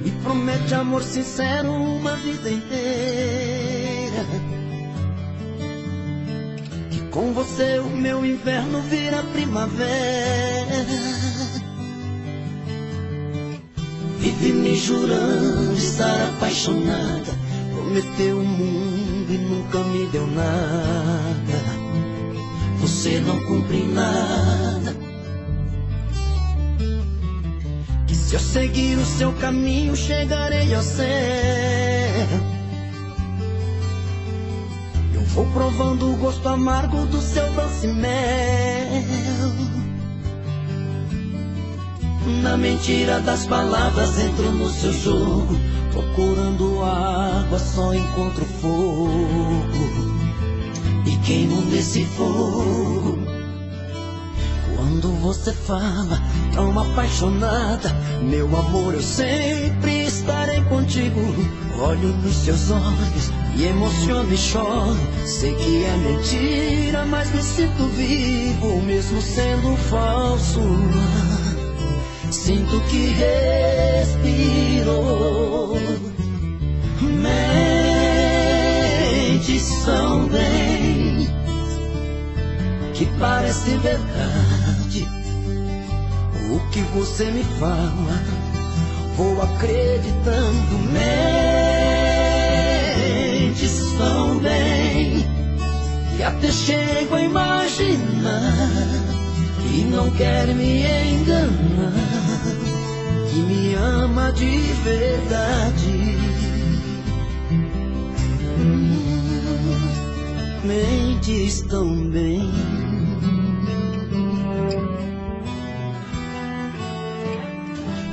Me promete amor sincero uma vida inteira, que com você o meu inverno vira primavera. Vive me jurando estar apaixonada, prometeu o mundo e nunca me deu nada. Você não cumpre nada. Que se eu seguir o seu caminho chegarei ao céu. Eu vou provando o gosto amargo do seu doce mel. Na mentira das palavras entro no seu jogo, procurando água só encontro fogo, e queimo nesse fogo. Quando você fala tão apaixonada, meu amor, eu sempre estarei contigo. Olho nos seus olhos e emociono e choro. Sei que é mentira, mas me sinto vivo, mesmo sendo falso. Sinto que respiro. Mentes tão bem, que parece verdade. O que você me fala, vou acreditando. Mentes tão bem, que até chego a a imaginar que não quer me enganar, que me ama de verdade. Mentes tão bem.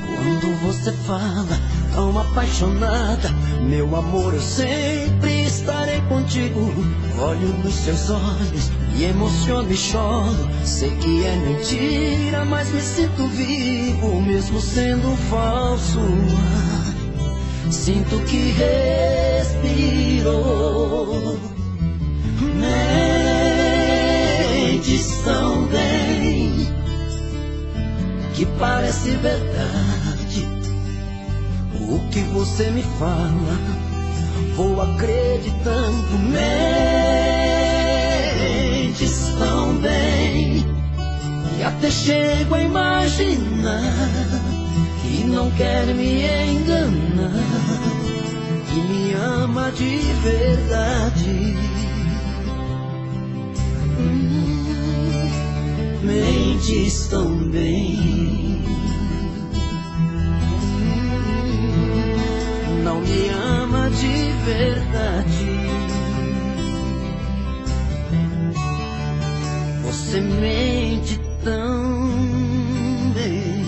Quando você fala tão apaixonada, meu amor, eu sempre estarei contigo. Olho nos seus olhos, me emociono e choro. Sei que é mentira, mas me sinto vivo, mesmo sendo falso. Sinto que respiro. Mentes tão bem, que parece verdade. O que você me fala, vou acreditando. Mentes tão bem, que até chego a imaginar que não quer me enganar, que me ama de verdade. Mentes tão bem, não me ama de verdade. Você mente tão bem.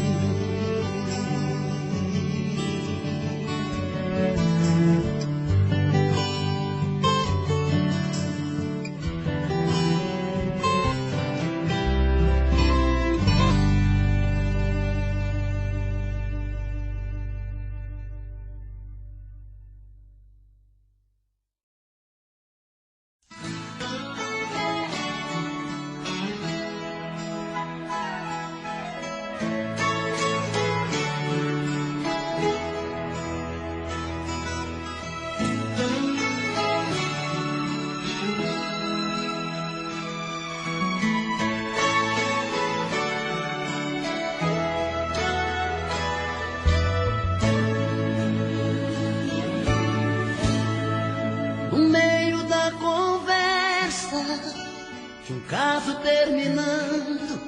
De um caso terminando,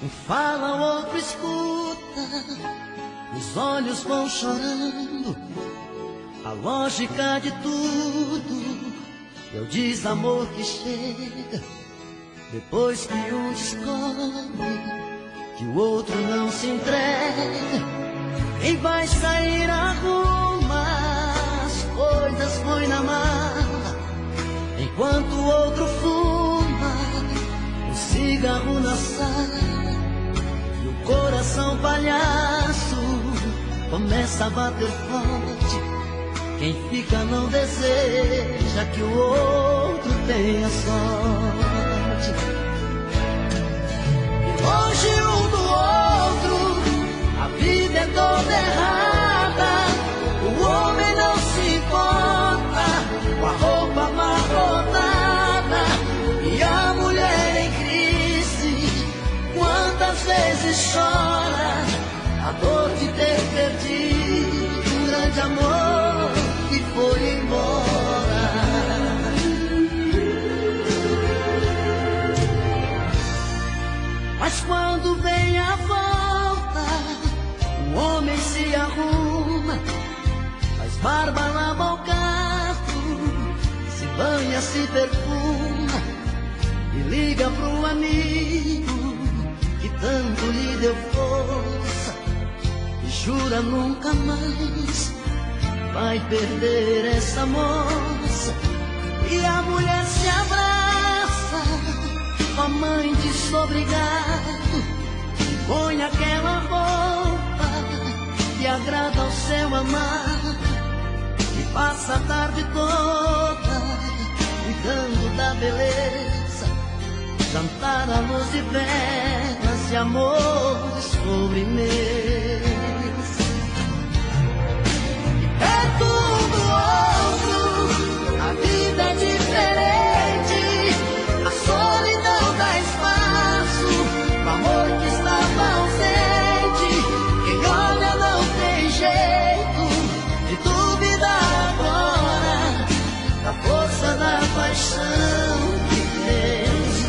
um fala, o outro escuta, os olhos vão chorando. A lógica de tudo é o desamor que chega depois que um descobre que o outro não se entrega. Quem vai sair arruma as coisas, põe na mala, enquanto o outro fuma um cigarro na sala. E o coração palhaço começa a bater forte. Quem fica não deseja que o outro tenha sorte. E longe um do outro, a vida é toda errada. O homem não se importa com a roupa amarrotada e a mulher em crise. Quantas vezes chora a dor de ter perdido um grande amor que foi embora. Mas quando vem a volta, o homem se arruma, faz barba, lava o carro, se banha, se perfuma e liga pro amigo que tanto lhe deu força e jura nunca mais vai perder essa moça. E a mulher se abraça com a mãe desobrigado e põe aquela roupa que agrada ao seu amado e passa a tarde toda cuidando da beleza, jantar à luz de velas e amor de sobremesa. É tudo outro, a vida é diferente, a solidão dá espaço pro amor que estava ausente. Quem olha não tem jeito de duvidar agora da força da paixão que fez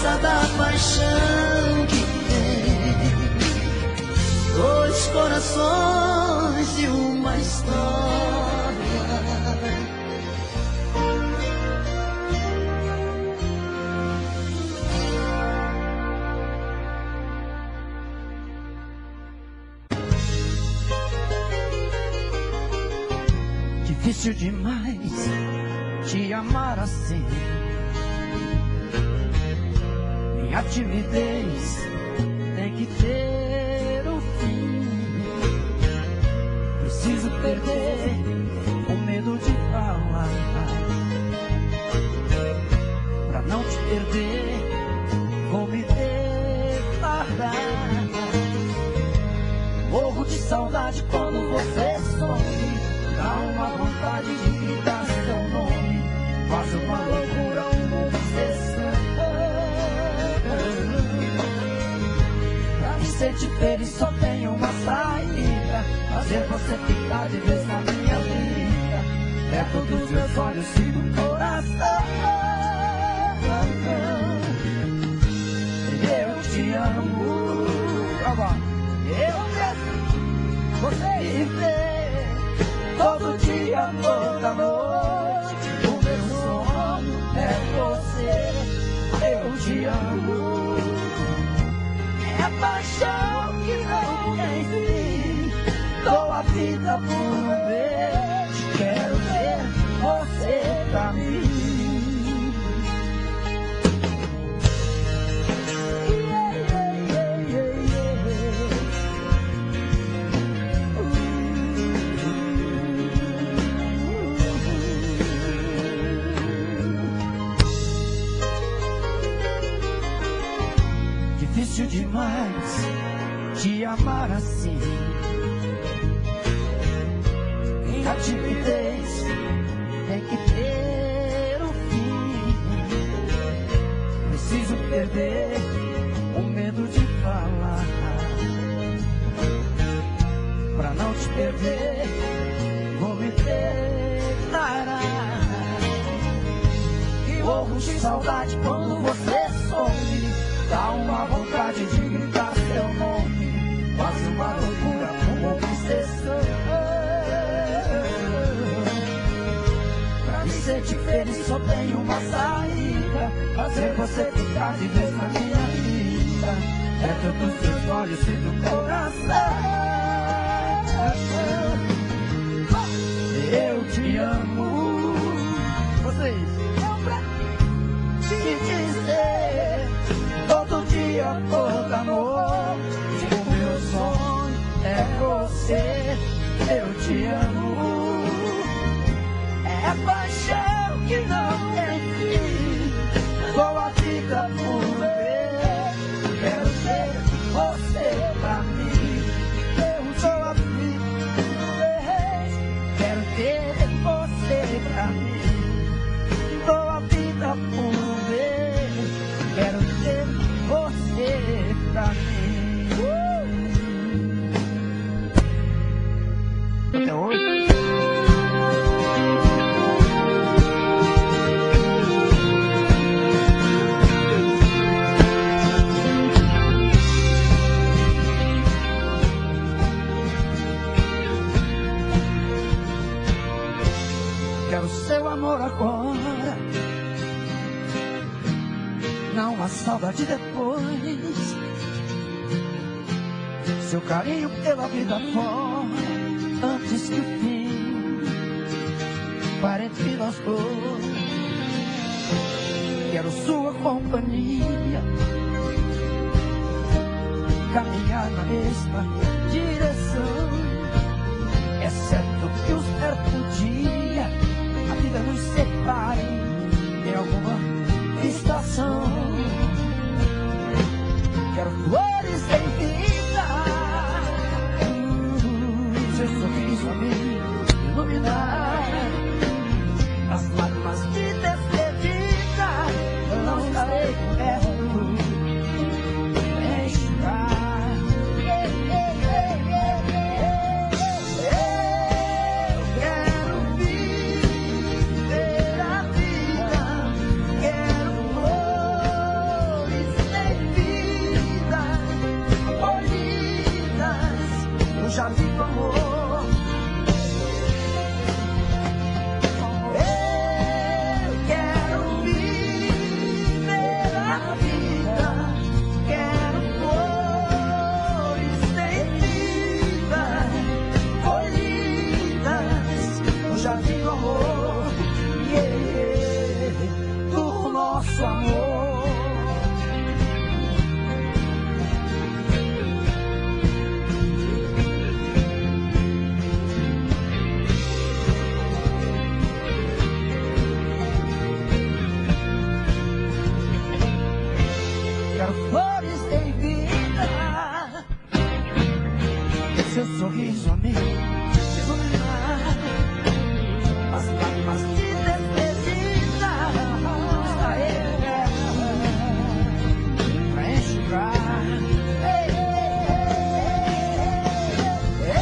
força da paixão que tem dois corações e uma história. Difícil demais te amar assim. Minha timidez tem que ter um fim. Preciso perder o medo de falar, pra não te perder, vou me declarar. Morro de saudade quando você some. Dá uma vontade de gritar seu nome. Faço uma loucura, uma obsessão. Pra me sentir feliz só tem uma saída: fazer você ficar de vez na minha vida, perto dos meus olhos e do coração. Eu te amo, eu quero você viver. Todo dia, toda noite, o meu sonho é você. Eu te amo. É paixão que não tem fim. Dou a vida por um beijo. Quero ver você pra mim. Difícil demais te amar assim. Minha timidez tem que ter um fim. Preciso perder o medo de falar, pra não te perder, vou me declarar. Morro de saudade quando você some. Dá uma vontade de gritar seu nome. Faço uma loucura, uma obsessão. Pra me sentir feliz só tem uma saída: fazer você ficar de vez na minha vida, perto dos seus olhos e do coração. Eu te amo. Vocês não pra te dizer. Todo dia, toda noite, o meu sonho é você. Eu te amo. É paixão que não tem fim. Dou a vida por ver. Quero ter você pra mim. Eu dou a vida por ver. Quero ter você pra mim. Dou a vida por ver. Quero ter você pra mim. Até hoje. Quero seu amor agora, não há saudade depois. Seu carinho pela vida fora, antes que o fim pare entre nós dois. Quero sua companhia, caminhar na mesma direção. É certo que um certo dia a vida nos separe em alguma estação. Quero flores em vida, seu sorriso a me iluminar. As lágrimas de despedida eu não estarei perto enxugar. Eu quero viver a vida, quero quero flores em vida. Seu sorriso, amigo, iluminar as lágrimas de despedida. Está pra enxugar. Eu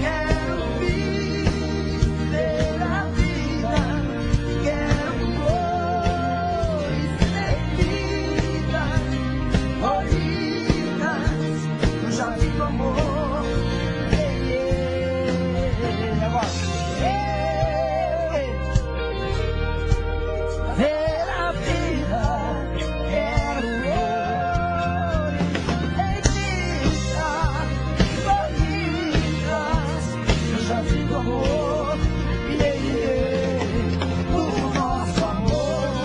quero viver a vida, quero flores em vida, colhidas no jardim do amor. Ver a vida, quero flores em vida, floridas no jardim do amor, do nosso amor.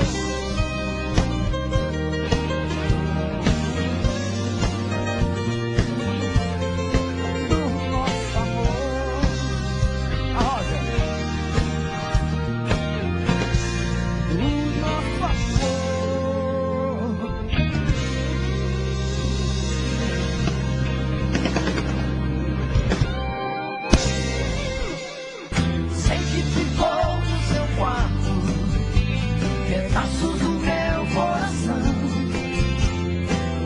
Do nosso amor. A rosa. Sei que ficou no seu quarto pedaços do meu coração.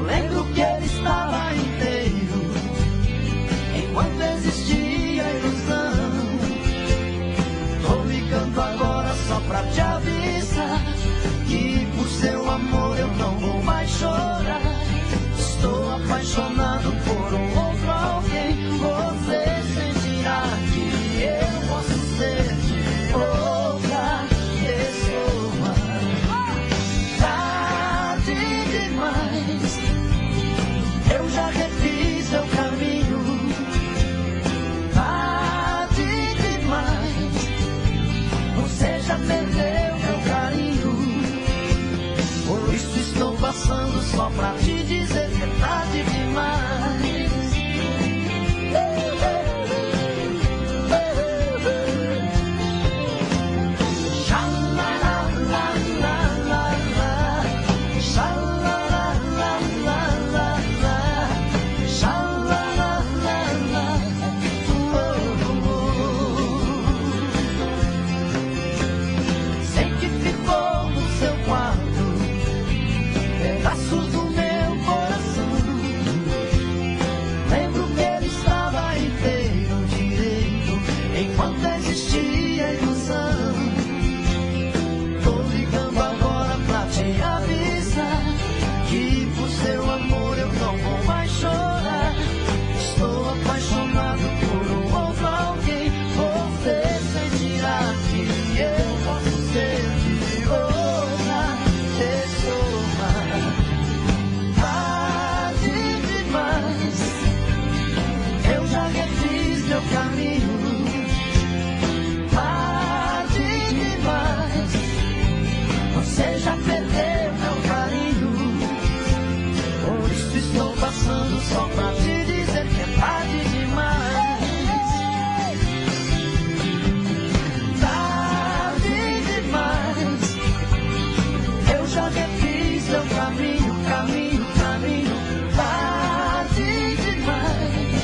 Lembro que ele estava inteiro enquanto existia a ilusão. Tô ligando agora só pra te avisar que por seu amor eu não vou mais chorar. Estou apaixonado por um outro alguém. Você sentirá que eu posso ser de outra pessoa. Tarde demais, eu já refiz seu caminho. Tarde demais, você já perdeu meu carinho. Por isso estou passando só pra te dizer que é tarde demais. Sei que ficou no seu quarto pedaços do meu coração. Lembro que ele estava inteiro direito enquanto existia a ilusão. Tô ligando agora pra te avisar que por seu amor eu não vou mais chorar. Estou apaixonado por um outro alguém. Você sentirá que eu posso ser de outra pessoa. Tarde demais, eu já refiz meu caminho. Tarde demais, você já perdeu meu carinho. Por isso estou passando só pra te dizer que é tarde demais. Tarde demais, eu já refiz seu caminho, caminho, caminho. Tarde demais,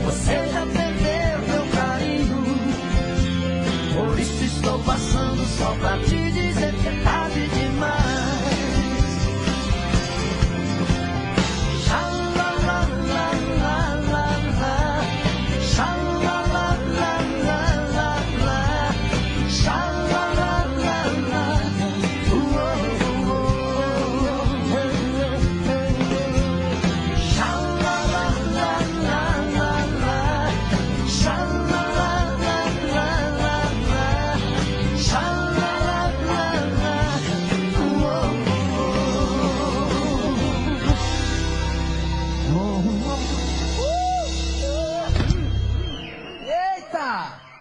você já perdeu meu carinho. Por isso estou passando só pra te dizer que é tarde demais. Eita!